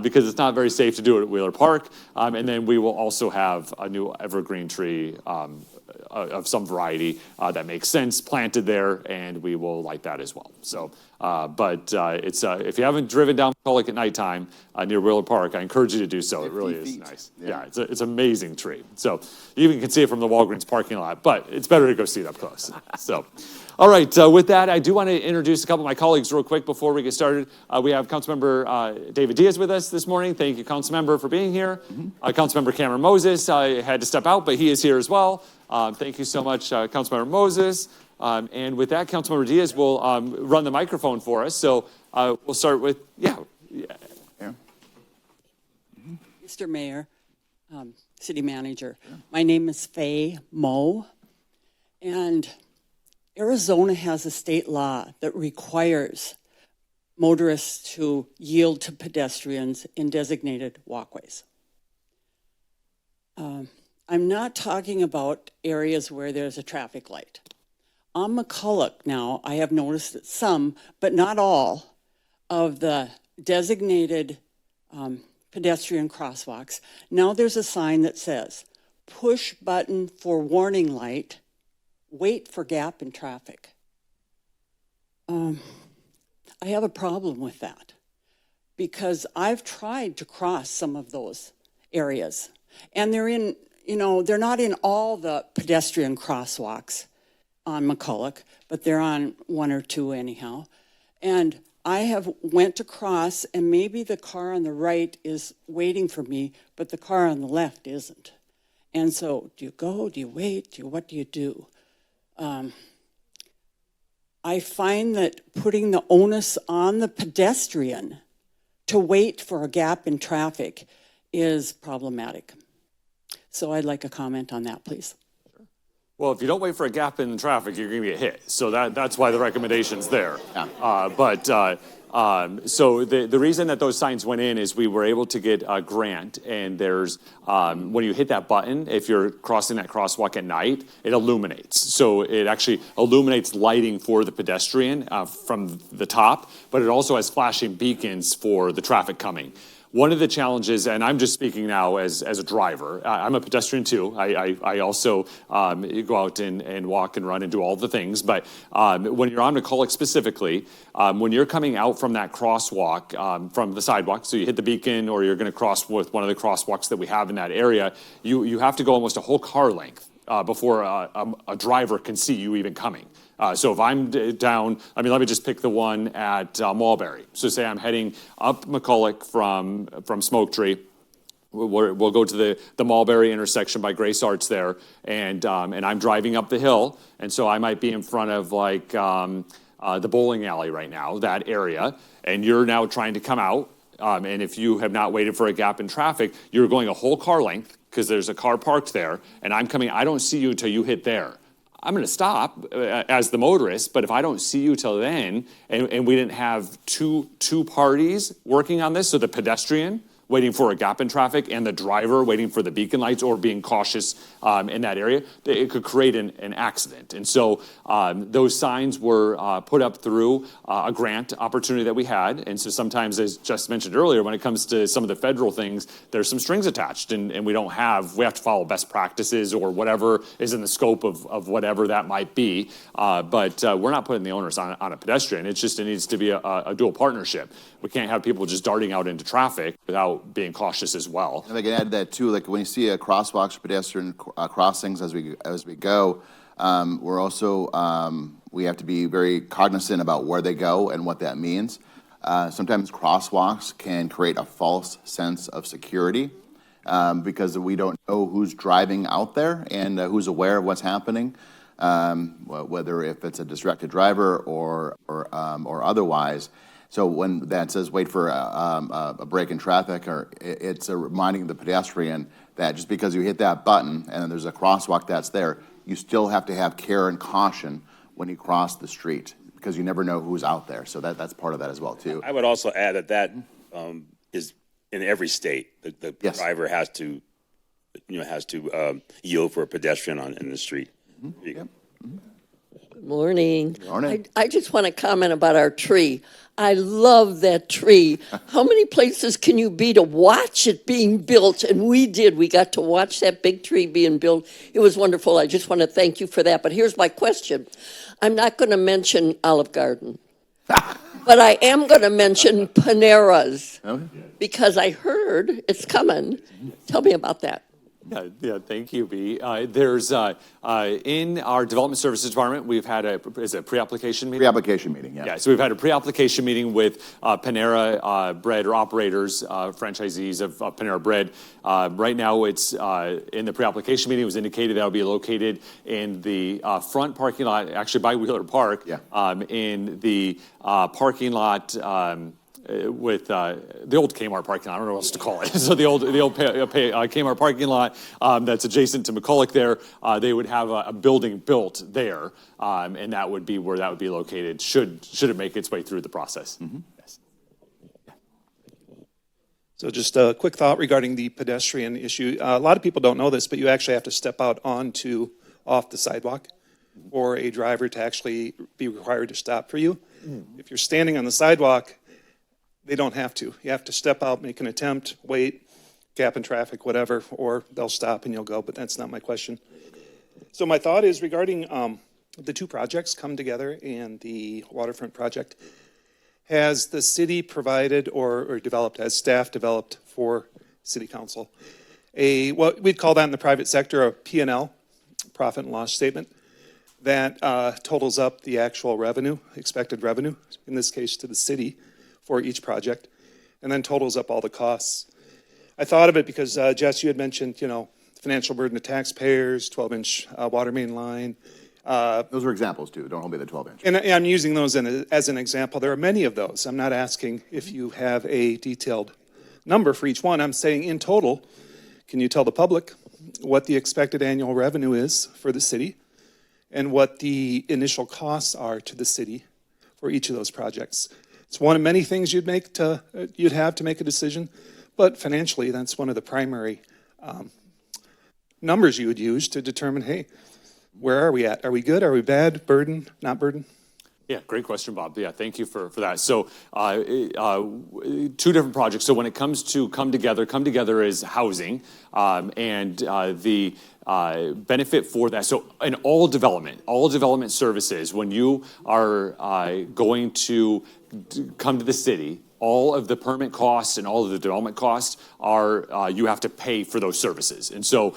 because it's not very safe to do it at Wheeler Park. And then we will also have a new evergreen tree of some variety that makes sense planted there, and we will light that as well. So, but it's if you haven't driven down McCulloch at nighttime near Wheeler Park, I encourage you to do so. It really is nice. Yeah, it's an amazing tree. So you even can see it from the Walgreens parking lot, but it's better to go see it up close. So, all right. With that, I do want to introduce a couple of my colleagues real quick before we get started. We have Councilmember David Diaz with us this morning. Thank you, Councilmember, for being here. Councilmember Cameron Moses had to step out, but he is here as well. Thank you so much, Councilmember Moses. And with that, Councilmember Diaz will run the microphone for us. So we'll start with, yeah. Mr. Mayor, City Manager, my name is Faye Moe, and Arizona has a state law that requires motorists to yield to pedestrians in designated walkways. I'm not talking about areas where there's a traffic light. On McCulloch now, I have noticed that some, but not all, of the designated pedestrian crosswalks, now there's a sign that says, push button for warning light, wait for gap in traffic. I have a problem with that because I've tried to cross some of those areas, and they're in, they're not in all the pedestrian crosswalks on McCulloch, but they're on one or two anyhow. And I have went across, and maybe the car on the right is waiting for me, but the car on the left isn't. And so, do you go? Do you wait? What do you do? I find that putting the onus on the pedestrian to wait for a gap in traffic is problematic. So I'd like a comment on that, please. Well, if you don't wait for a gap in traffic, you're going to get hit. So that's why the recommendation's there. Yeah. So the reason that those signs went in is we were able to get a grant, and there's when you hit that button, if you're crossing that crosswalk at night, it illuminates. So it actually illuminates lighting for the pedestrian from the top, but it also has flashing beacons for the traffic coming. One of the challenges, and I'm just speaking now as a driver, I'm a pedestrian too. I also go out and walk and run and do all the things. But when you're on McCulloch specifically, when you're coming out from that crosswalk, from the sidewalk, so you hit the beacon or you're going to cross with one of the crosswalks that we have in that area, you have to go almost a whole car length before a driver can see you even coming. So if I'm down, let me just pick the one at Mulberry. So say I'm heading up McCulloch from Smoke Tree. We'll go to the Mulberry intersection by Grace Arts there, and I'm driving up the hill, and so I might be in front of like the bowling alley right now, that area, and you're now trying to come out, and if you have not waited for a gap in traffic, you're going a whole car length because there's a car parked there, and I'm coming. I don't see you until you hit there. I'm going to stop as the motorist, but if I don't see you till then, and we didn't have two parties working on this, so the pedestrian waiting for a gap in traffic and the driver waiting for the beacon lights or being cautious in that area, it could create an accident. And so those signs were put up through a grant opportunity that we had. And so sometimes, as just mentioned earlier, when it comes to some of the federal things, there's some strings attached, and we have to follow best practices or whatever is in the scope of whatever that might be. But we're not putting the onus on a pedestrian. It needs to be a dual partnership. We can't have people just darting out into traffic without being cautious as well. And I can add that too, like when you see a crosswalks or pedestrian crossings as we go, we're also, we have to be very cognizant about where they go and what that means. Sometimes crosswalks can create a false sense of security because we don't know who's driving out there and who's aware of what's happening, whether if it's a distracted driver or otherwise. So when that says wait for a break in traffic, or it's a reminding the pedestrian that just because you hit that button and then there's a crosswalk that's there, you still have to have care and caution when you cross the street because you never know who's out there. So that's part of that as well too. I would also add that is in every state. The Yes. driver has to yield for a pedestrian in the street. Yep. Morning. Morning. I just want to comment about our tree. I love that tree. How many places can you be to watch it being built? And we did. We got to watch that big tree being built. It was wonderful. I just want to thank you for that. But here's my question. I'm not going to mention Olive Garden, but I am going to mention Panera's because I heard it's coming. Tell me about that. Yeah, thank you, B. There's in our development services department, we've had a pre-application meeting. Pre-application meeting, yeah. Yeah, so we've had a pre-application meeting with Panera Bread or operators, franchisees of Panera Bread. Right now, it's in the pre-application meeting. It was indicated that will be located in the front parking lot, actually by Wheeler Park. Yeah. In the parking lot. With the old Kmart parking lot, I don't know what else to call it. So the old Kmart parking lot that's adjacent to McCulloch there, they would have a building built there, and that would be where that would be located. Should it make its way through the process? Mm-hmm. Yes. So just a quick thought regarding the pedestrian issue. A lot of people don't know this, but you actually have to step out off the sidewalk for a driver to actually be required to stop for you. If you're standing on the sidewalk, they don't have to. You have to step out, make an attempt, wait, gap in traffic, whatever, or they'll stop and you'll go, but that's not my question. So my thought is regarding the two projects come together and the waterfront project. Has the city provided or developed, has staff developed for city council, what we'd call that in the private sector a P&L, profit and loss statement, that totals up the actual revenue, expected revenue, in this case to the city, for each project, and then totals up all the costs. I thought of it because, Jess, you had mentioned, financial burden to taxpayers, 12-inch water main line. Those are examples too. Don't hold me to the 12-inch. And I'm using those as an example. There are many of those. I'm not asking if you have a detailed number for each one. I'm saying in total, can you tell the public what the expected annual revenue is for the city and what the initial costs are to the city for each of those projects? It's one of many things you'd have to make a decision, but financially, that's one of the primary numbers you would use to determine, hey, where are we at? Are we good? Are we bad? Burden? Not burden? Yeah, great question, Bob. Yeah, thank you for that. So two different projects. So when it comes to Come Together is housing, and the benefit for that. So in all development services, when you are going to come to the city, all of the permit costs and all of the development costs are, you have to pay for those services. And so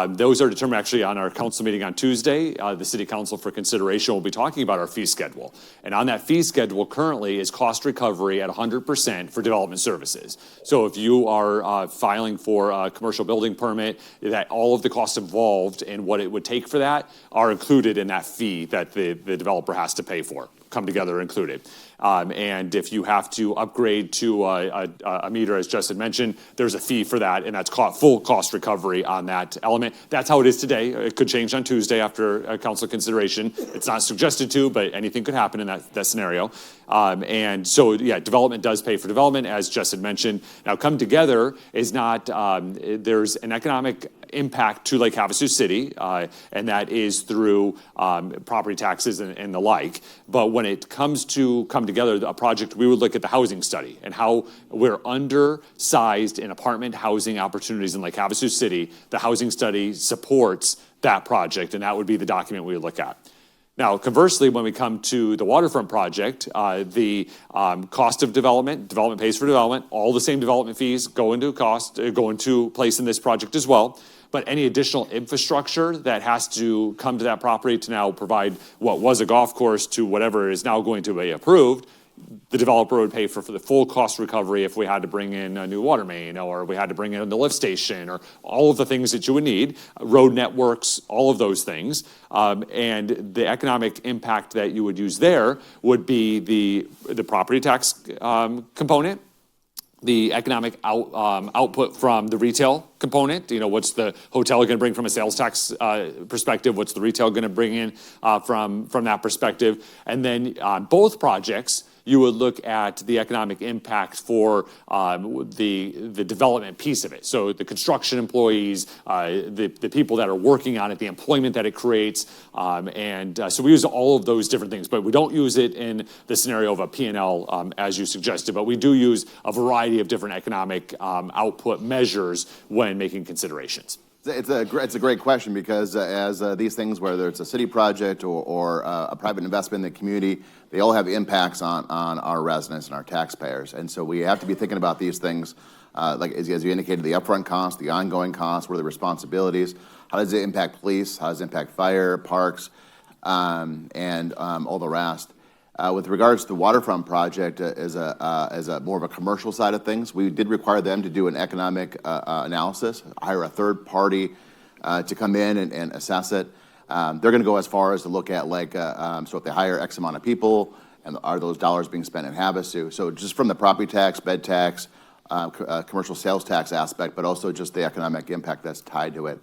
those are determined actually on our council meeting on Tuesday. The city council for consideration will be talking about our fee schedule. And on that fee schedule currently is cost recovery at 100% for development services. So if you are filing for a commercial building permit, that all of the costs involved and what it would take for that are included in that fee that the developer has to pay for. come together included. And if you have to upgrade to a meter, as Justin mentioned, there's a fee for that, and that's full cost recovery on that element. That's how it is today. It could change on Tuesday after council consideration. It's not suggested to, but anything could happen in that scenario. And so, yeah, development does pay for development, as Justin mentioned. Now, Come Together is not, there's an economic impact to Lake Havasu City, and that is through property taxes and the like. But when it comes to Come Together, a project, we would look at the housing study and how we're undersized in apartment housing opportunities in Lake Havasu City. The housing study supports that project, and that would be the document we would look at. Now, conversely, when we come to the waterfront project, the cost of development pays for development. All the same development fees go into place in this project as well. But any additional infrastructure that has to come to that property to now provide what was a golf course to whatever is now going to be approved, the developer would pay for the full cost recovery if we had to bring in a new water main, or we had to bring in the lift station, or all of the things that you would need, road networks, all of those things. And the economic impact that you would use there would be the property tax component, the economic output from the retail component. What's the hotel going to bring from a sales tax perspective? What's the retail going to bring in from that perspective? And then on both projects, you would look at the economic impact for the development piece of it. So the construction employees, the people that are working on it, the employment that it creates. So we use all of those different things, but we don't use it in the scenario of a P&L as you suggested, but we do use a variety of different economic output measures when making considerations. It's a great question because as these things, whether it's a city project or a private investment in the community, they all have impacts on our residents and our taxpayers. And so we have to be thinking about these things, like as you indicated, the upfront costs, the ongoing costs, what are the responsibilities, how does it impact police, how does it impact fire, parks, and all the rest. With regards to the waterfront project as a more of a commercial side of things, we did require them to do an economic analysis, hire a third party to come in and assess it. They're going to go as far as to look at so if they hire X amount of people, and are those dollars being spent in Havasu? So just from the property tax, bed tax, commercial sales tax aspect, but also just the economic impact that's tied to it.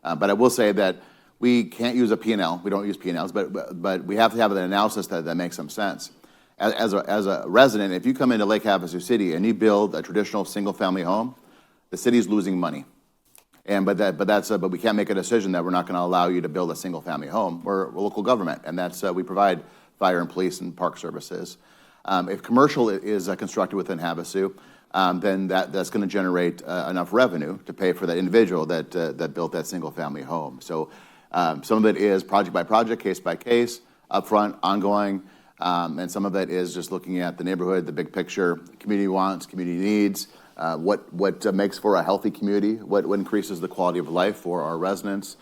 But I will say that we can't use a P&L. We don't use P&Ls, but we have to have an analysis that makes some sense. As a resident, if you come into Lake Havasu City and you build a traditional single-family home, the city's losing money. But we can't make a decision that we're not going to allow you to build a single-family home. We're a local government, and we provide fire and police and park services. If commercial is constructed within Havasu, then that's going to generate enough revenue to pay for that individual that built that single-family home. So some of it is project by project, case by case, upfront, ongoing, and some of it is just looking at the neighborhood, the big picture, community wants, community needs, what makes for a healthy community, what increases the quality of life for our residents.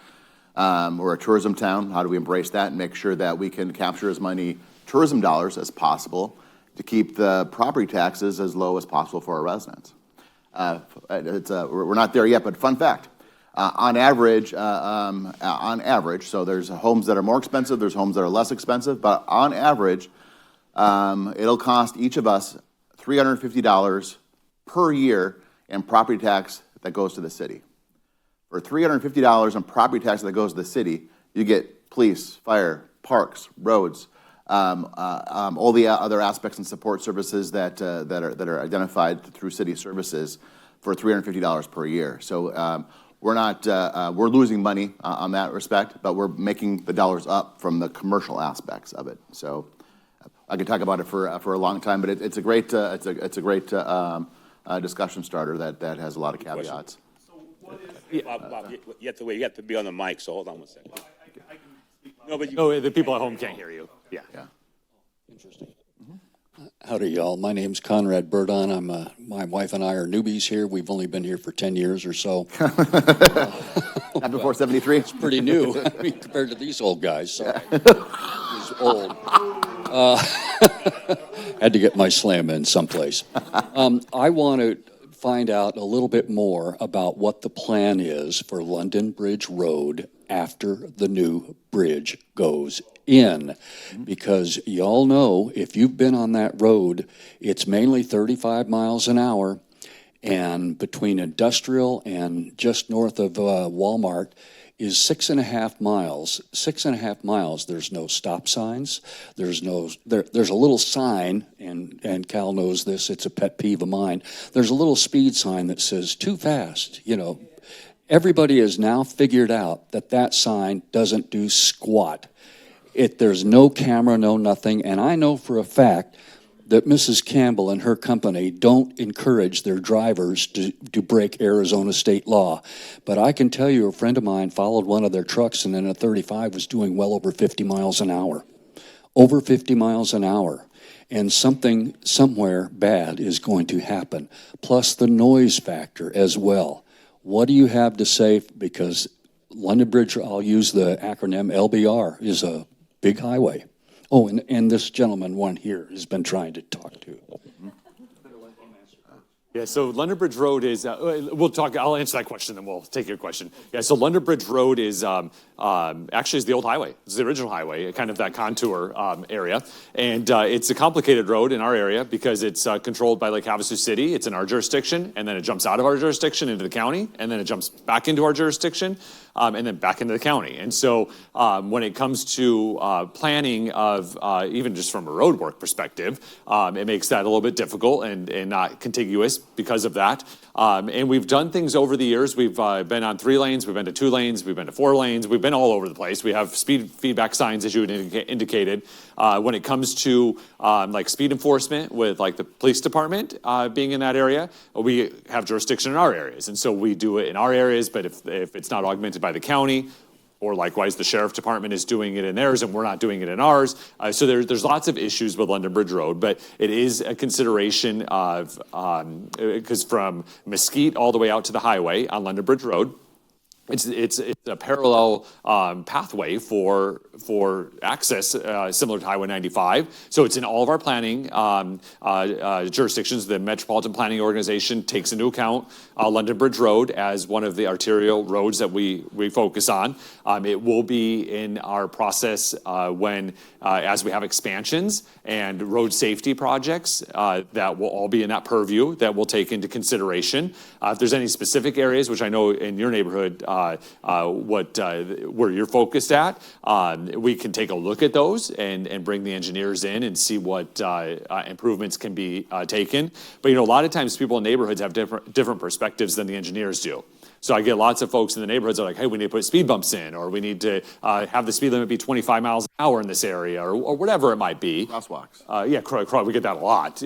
We're a tourism town. How do we embrace that and make sure that we can capture as many tourism dollars as possible to keep the property taxes as low as possible for our residents? We're not there yet, but fun fact. On average, so there's homes that are more expensive, there's homes that are less expensive, but on average, it'll cost each of us $350 per year in property tax that goes to the city. For $350 in property tax that goes to the city, you get police, fire, parks, roads, all the other aspects and support services that are identified through city services for $350 per year. So we're losing money on that respect, but we're making the dollars up from the commercial aspects of it. So I could talk about it for a long time, but it's a great discussion starter that has a lot of caveats. Bob, you have to be on the mic, so hold on one second. The people at home can't hear you. Yeah. Interesting. Howdy, y'all. My name's Conrad Burdon. My wife and I are newbies here. We've only been here for 10 years or so. Not before 73? It's pretty new compared to these old guys. So he's old. Had to get my slam in someplace. I want to find out a little bit more about what the plan is for London Bridge Road after the new bridge goes in, because y'all know, if you've been on that road, it's mainly 35 miles an hour, and between Industrial and just north of Walmart is 6.5 miles. 6.5 miles, there's no stop signs. There's a little sign, and Cal knows this, it's a pet peeve of mine. There's a little speed sign that says too fast, you know. Everybody has now figured out that that sign doesn't do squat. There's no camera, no nothing, and I know for a fact that Mrs. Campbell and her company don't encourage their drivers to break Arizona state law. But I can tell you, a friend of mine followed one of their trucks, and in a 35 was doing well over 50 miles an hour. Over 50 miles an hour. And something somewhere bad is going to happen. Plus the noise factor as well. What do you have to say? Because London Bridge, I'll use the acronym LBR, is a big highway. Oh, and this gentleman, one here, has been trying to talk to. Yeah, so London Bridge Road is, I'll answer that question, then we'll take your question. Yeah, so London Bridge Road is, actually is the old highway. It's the original highway, kind of that contour area. And it's a complicated road in our area because it's controlled by Lake Havasu City. It's in our jurisdiction, and then it jumps out of our jurisdiction into the county, and then it jumps back into our jurisdiction, and then back into the county. And so when it comes to planning of, even just from a road work perspective, it makes that a little bit difficult and not contiguous because of that. And we've done things over the years. We've been on 3 lanes, we've been to 2 lanes, we've been to 4 lanes, we've been all over the place. We have speed feedback signs, as you had indicated. When it comes to like speed enforcement with like the police department being in that area, we have jurisdiction in our areas. And so we do it in our areas, but if it's not augmented by the county, or likewise, the sheriff department is doing it in theirs and we're not doing it in ours. So there's lots of issues with London Bridge Road, but it is a consideration of, because from Mesquite all the way out to the highway on London Bridge Road, it's a parallel pathway for access, similar to Highway 95. So it's in all of our planning jurisdictions. The Metropolitan Planning Organization takes into account London Bridge Road as one of the arterial roads that we focus on. It will be in our process when, as we have expansions and road safety projects, that will all be in that purview that we'll take into consideration. If there's any specific areas, which I know in your neighborhood, where you're focused at, we can take a look at those and bring the engineers in and see what improvements can be taken. But, you know, a lot of times people in neighborhoods have different perspectives than the engineers do. So I get lots of folks in the neighborhoods that are like, hey, we need to put speed bumps in, or we need to have the speed limit be 25 miles an hour in this area, or whatever it might be. Crosswalks. We get that a lot.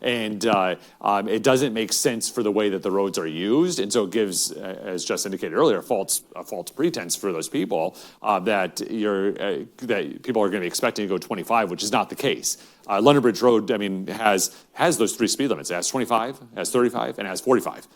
It doesn't make sense for the way that the roads are used. And so it gives, as just indicated earlier, a false pretense for those people that people are going to be expecting to go 25, which is not the case. London Bridge Road, I mean, has those 3 speed limits. It has 25, has 35, and has 45.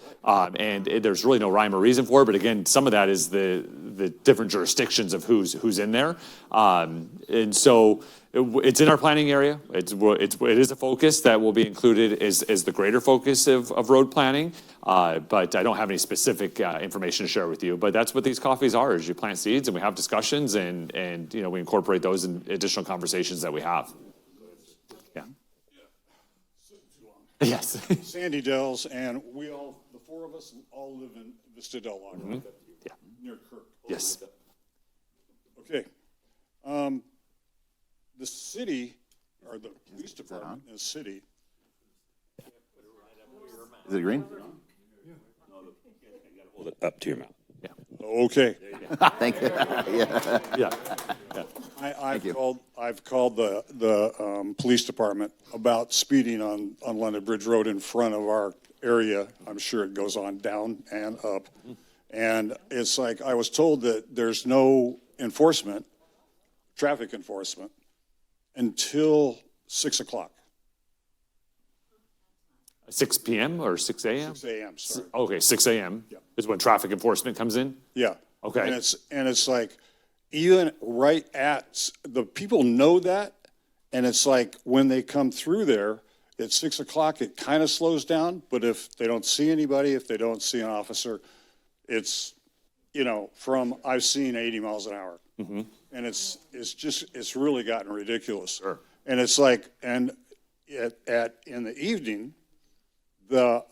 There's really no rhyme or reason for it. But again, some of that is the different jurisdictions of who's in there. And so it's in our planning area. It is a focus that will be included as the greater focus of road planning. But I don't have any specific information to share with you. But that's what these coffees are: is you plant seeds and we have discussions and you know, we incorporate those in additional conversations that we have. Yes. Sandy Dells, and we all, the 4 of us, all live in Vista Del Lago, Yeah. near Kirk. Yes. Okay. The city, or the police department in the city. Is it green? Hold it up to your mouth. Okay. Thank you. Yeah. I've called the police department about speeding on London Bridge Road in front of our area. I'm sure it goes on down and up. And it's like, I was told that there's no enforcement, traffic enforcement, until 6 o'clock. 6 p.m. or 6 a.m.? 6 a.m., sorry. Okay, 6 a.m. is when traffic enforcement comes in? Yeah. Okay. And it's like, even right at, the people know that, and it's like, when they come through there, at 6 o'clock, it kind of slows down, but if they don't see anybody, if they don't see an officer, it's, you know, I've seen 80 miles an hour. Mm-hmm. and it's really gotten ridiculous. Sure. And it's like, and in the evening, the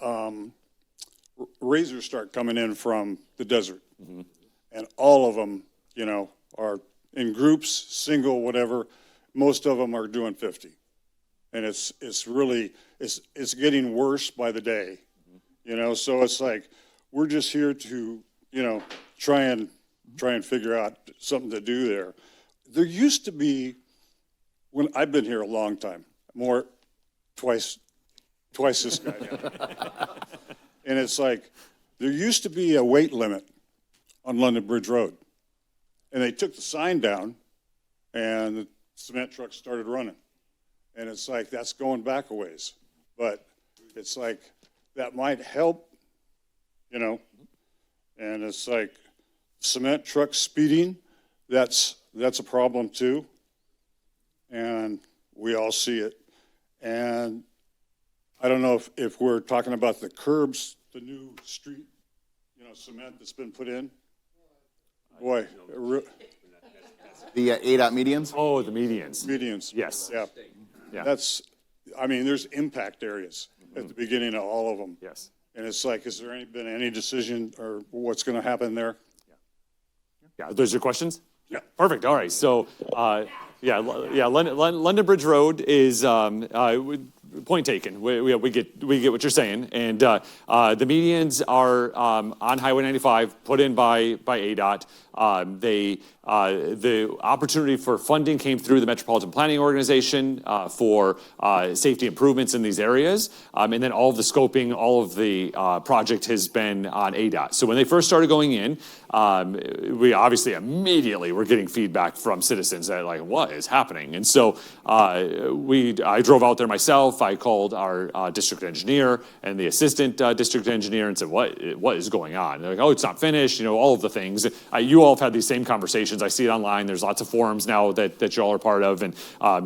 razors start coming in from the desert, and all of them, you know, are in groups, single, whatever. Most of them are doing 50, and it's really it's getting worse by the day, you know. So it's like we're just here to, you know, try and figure out something to do there. There used to be, when I've been here a long time, twice this guy now. And it's like, there used to be a weight limit on London Bridge Road. And they took the sign down, and the cement trucks started running. And it's like, that's going back a ways. But it's like, that might help, you know. And it's like, cement truck speeding, that's a problem too. And we all see it. And I don't know if we're talking about the curbs, the new street, you know, cement that's been put in. Boy, The ADOT medians? Oh, the medians. medians. Yes. Yeah. Yeah. I mean, there's impact areas at the beginning of all of them. Yes. And it's like, has there been any decision or what's going to happen there? Yeah, those are your questions? Yeah. Perfect. All right. So, London Bridge Road is point taken. We get what you're saying, and the medians are on Highway 95, put in by ADOT. The opportunity for funding came through the Metropolitan Planning Organization for safety improvements in these areas, and then all of the scoping, all of the project has been on ADOT. So when they first started going in, we obviously immediately were getting feedback from citizens that like, what is happening? And so I drove out there myself. I called our district engineer and the assistant district engineer and said, what is going on? They're like, oh, it's not finished. You know, all of the things. You all have had these same conversations. I see it online. There's lots of forums now that you all are part of. And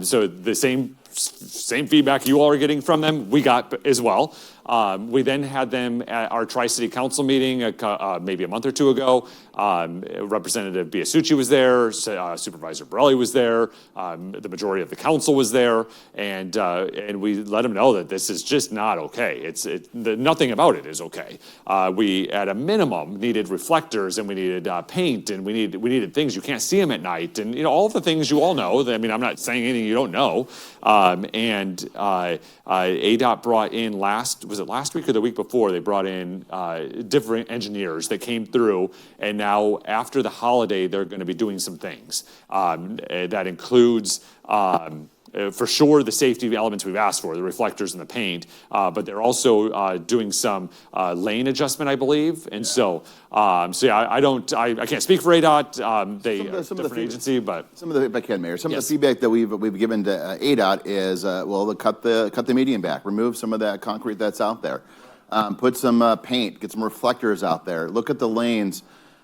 so the same feedback you all are getting from them, we got as well. We then had them at our Tri-City Council meeting maybe a month or two ago. Representative Biasucci was there, Supervisor Borelli was there, the majority of the council was there, and we let them know that this is just not okay. Nothing about it is okay. We, at a minimum, needed reflectors, and we needed paint, and we needed things. You can't see them at night, and you know all the things you all know. I mean, I'm not saying anything you don't know. ADOT brought in last week or the week before, they brought in different engineers that came through, and now after the holiday, they're going to be doing some things. That includes for sure the safety elements we've asked for, the reflectors and the paint, but they're also doing some lane adjustment, I believe. And so I can't speak for ADOT. They are a different agency, but Some of the, if I can, Mayor, some of the feedback that we've given to ADOT is, cut the median back, remove some of that concrete that's out there, put some paint, get some reflectors out there, look at the lanes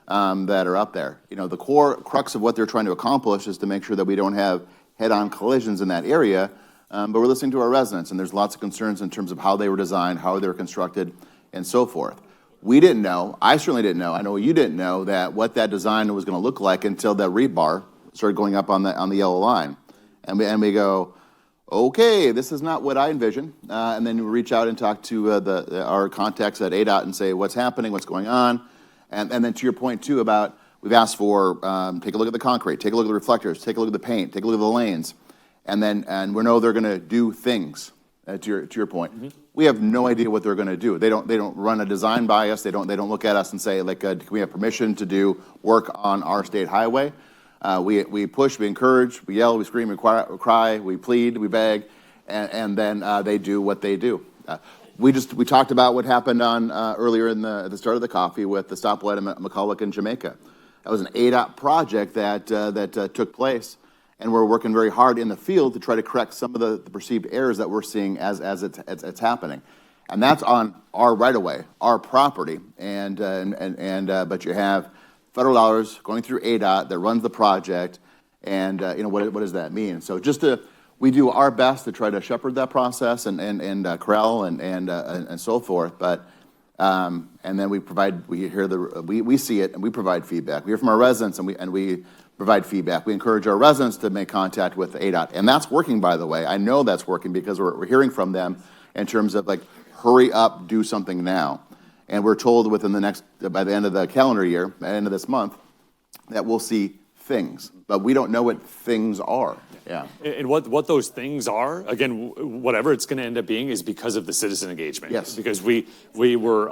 that are up there. You know, the core crux of what they're trying to accomplish is to make sure that we don't have head-on collisions in that area, but we're listening to our residents, and there's lots of concerns in terms of how they were designed, how they were constructed, and so forth. We didn't know, I certainly didn't know, I know you didn't know that what that design was going to look like until that rebar started going up on the yellow line. And we go, okay, this is not what I envisioned. And then we reach out and talk to our contacts at ADOT and say, what's happening, what's going on? And then to your point, too, about we've asked for, take a look at the concrete, take a look at the reflectors, take a look at the paint, take a look at the lanes. And we know they're going to do things, to your point. Mm-hmm. We have no idea what they're going to do. They don't run a design by us. They don't look at us and say, like, can we have permission to do work on our state highway? We push, we encourage, we yell, we scream, we cry, we plead, we beg, and then they do what they do. We talked about what happened on earlier at the start of the coffee with the stoplight at McCulloch in Jamaica. That was an ADOT project that took place, and we're working very hard in the field to try to correct some of the perceived errors that we're seeing as it's happening, and that's on our right of way, our property, but you have federal dollars going through ADOT that runs the project, and what does that mean? So we do our best to try to shepherd that process and corral and so forth, but. And then we see it and we provide feedback. We hear from our residents and we provide feedback. We encourage our residents to make contact with ADOT, and that's working, by the way. I know that's working because we're hearing from them in terms of like, hurry up, do something now. And we're told by the end of the calendar year, by the end of this month, that we'll see things, but we don't know what things are. Yeah. And what those things are, again, whatever it's going to end up being, is because of the citizen engagement. Yes. Because we were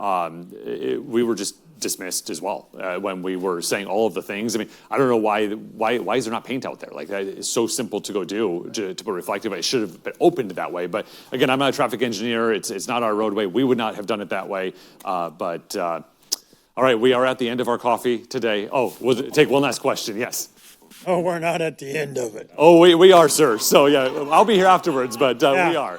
just dismissed as well when we were saying all of the things. I mean, I don't know why is there not paint out there? Like, that is so simple to go do to put reflective. It should have been opened that way. But again, I'm not a traffic engineer. It's not our roadway. We would not have done it that way. All right, we are at the end of our coffee today. Oh, we'll take one last question. Yes. Oh, we're not at the end of it. Oh, we are, sir. So yeah, I'll be here afterwards, but we are.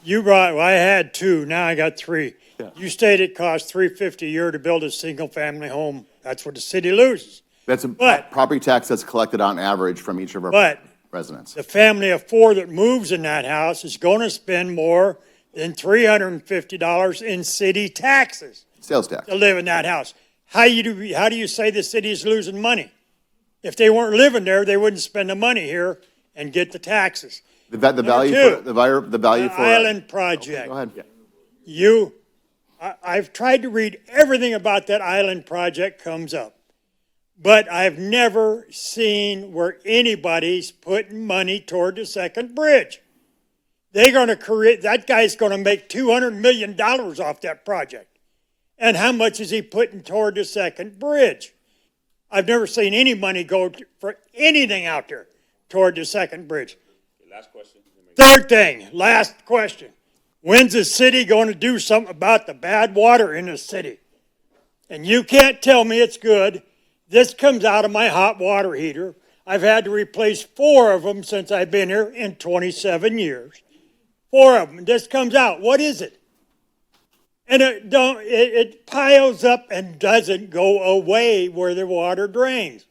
Well, I had two, now I got three. Yeah. You stated it costs $350 a year to build a single-family home. That's what the city loses. That's a property tax that's collected on average from each of our residents. The family of four that moves in that house is going to spend more than $350 in city taxes. Sales tax. To live in that house. How do you say the city is losing money? If they weren't living there, they wouldn't spend the money here and get the taxes. The value for Island project. Go ahead. Yeah. I've tried to read everything about that island project comes up, but I've never seen where anybody's putting money toward the second bridge. They're going to create, that guy's going to make $200 million off that project. And how much is he putting toward the second bridge? I've never seen any money go for anything out there toward the second bridge. Last question. Third thing, last question. When's the city going to do something about the bad water in the city? And you can't tell me it's good. This comes out of my hot water heater. I've had to replace 4 of them since I've been here in 27 years. 4 of them. This comes out. What is it? And it piles up and doesn't go away where the water drains.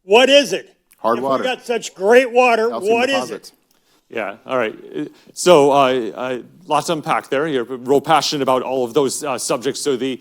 What is it? Hard water. We've got such great water. Calcium What deposits. is it? Yeah, all right. So lots to unpack there. You're real passionate about all of those subjects. So the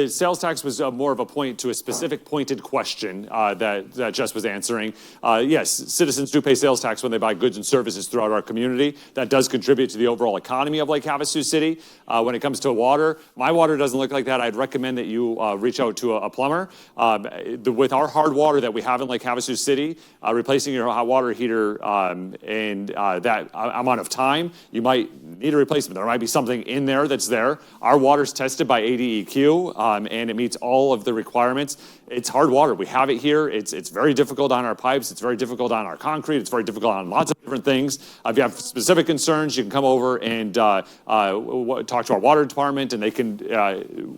sales tax was more of a point to a specific pointed question that Jess was answering. Yes, citizens do pay sales tax when they buy goods and services throughout our community. That does contribute to the overall economy of Lake Havasu City. When it comes to water, my water doesn't look like that. I'd recommend that you reach out to a plumber. With our hard water that we have in Lake Havasu City, replacing your hot water heater and that amount of time, you might need a replacement. There might be something in there that's there. Our water's tested by ADEQ, and it meets all of the requirements. It's hard water. We have it here. It's very difficult on our pipes. It's very difficult on our concrete. It's very difficult on lots of different things. If you have specific concerns, you can come over and talk to our water department, and they can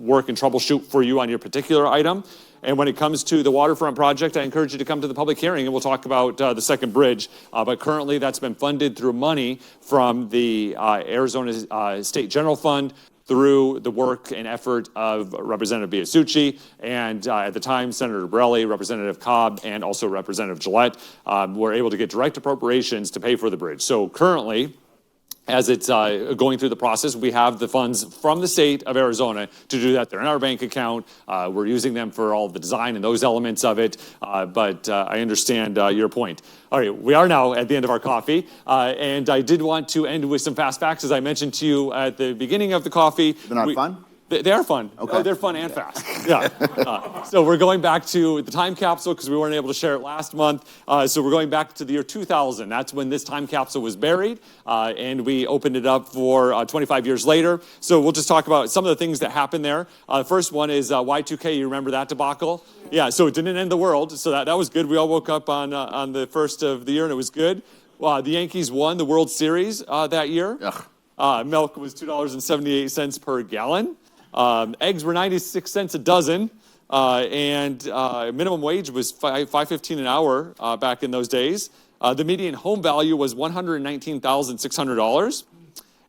work and troubleshoot for you on your particular item. And when it comes to the waterfront project, I encourage you to come to the public hearing, and we'll talk about the second bridge. But currently, that's been funded through money from the Arizona State General Fund, through the work and effort of Representative Biasucci and at the time, Senator Borelli, Representative Cobb, and also Representative Gillette were able to get direct appropriations to pay for the bridge. So currently, as it's going through the process, we have the funds from the state of Arizona to do that. They're in our bank account. We're using them for all the design and those elements of it. But I understand your point. All right, we are now at the end of our coffee. And I did want to end with some fast facts, as I mentioned to you at the beginning of the coffee. They're not fun? They are fun. Okay. Oh, they're fun and fast. Yeah. So we're going back to the time capsule because we weren't able to share it last month. So we're going back to the year 2000. That's when this time capsule was buried, and we opened it up for 25 years later. So we'll just talk about some of the things that happened there. The first one is Y2K. You remember that debacle? Yeah. So it didn't end the world. So that was good. We all woke up on the first of the year, and it was good. The Yankees won the World Series that year. Milk was $2.78 per gallon. Eggs were 96 cents a dozen, and minimum wage was $5.15 an hour back in those days. The median home value was $119,600,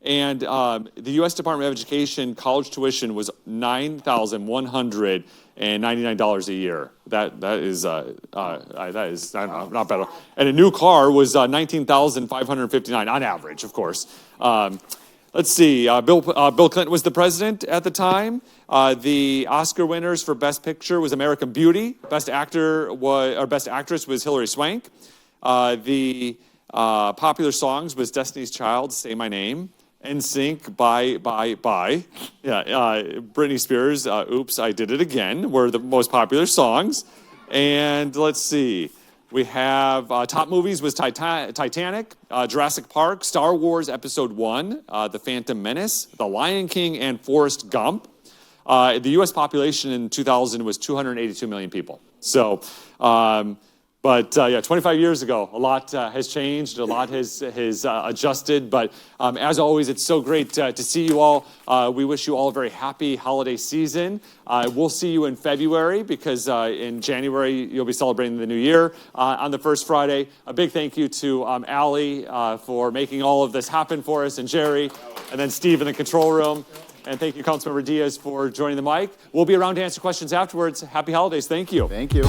and the U.S. Department of Education college tuition was $9,199 a year. That is I don't know, not bad. And a new car was $19,559 on average, of course. Let's see, Bill Clinton was the president at the time. The Oscar winners for Best Picture was American Beauty. Best actress was Hilary Swank. The popular songs was Destiny's Child, Say My Name. NSYNC, Bye. Yeah, Britney Spears, Oops, I Did It Again were the most popular songs. And let's see. We have top movies was Titanic, Jurassic Park, Star Wars Episode 1, The Phantom Menace, The Lion King, and Forrest Gump. The U.S. population in 2000 was 282 million people. So, but 25 years ago, a lot has changed, a lot has adjusted. But as always, it's so great to see you all. We wish you all a very happy holiday season. We'll see you in February because in January you'll be celebrating the new year on the first Friday. A big thank you to Allie for making all of this happen for us, and Jerry, and then Steve in the control room. And thank you, Councilmember Diaz, for joining the mic. We'll be around to answer questions afterwards. Happy holidays. Thank you. Thank you.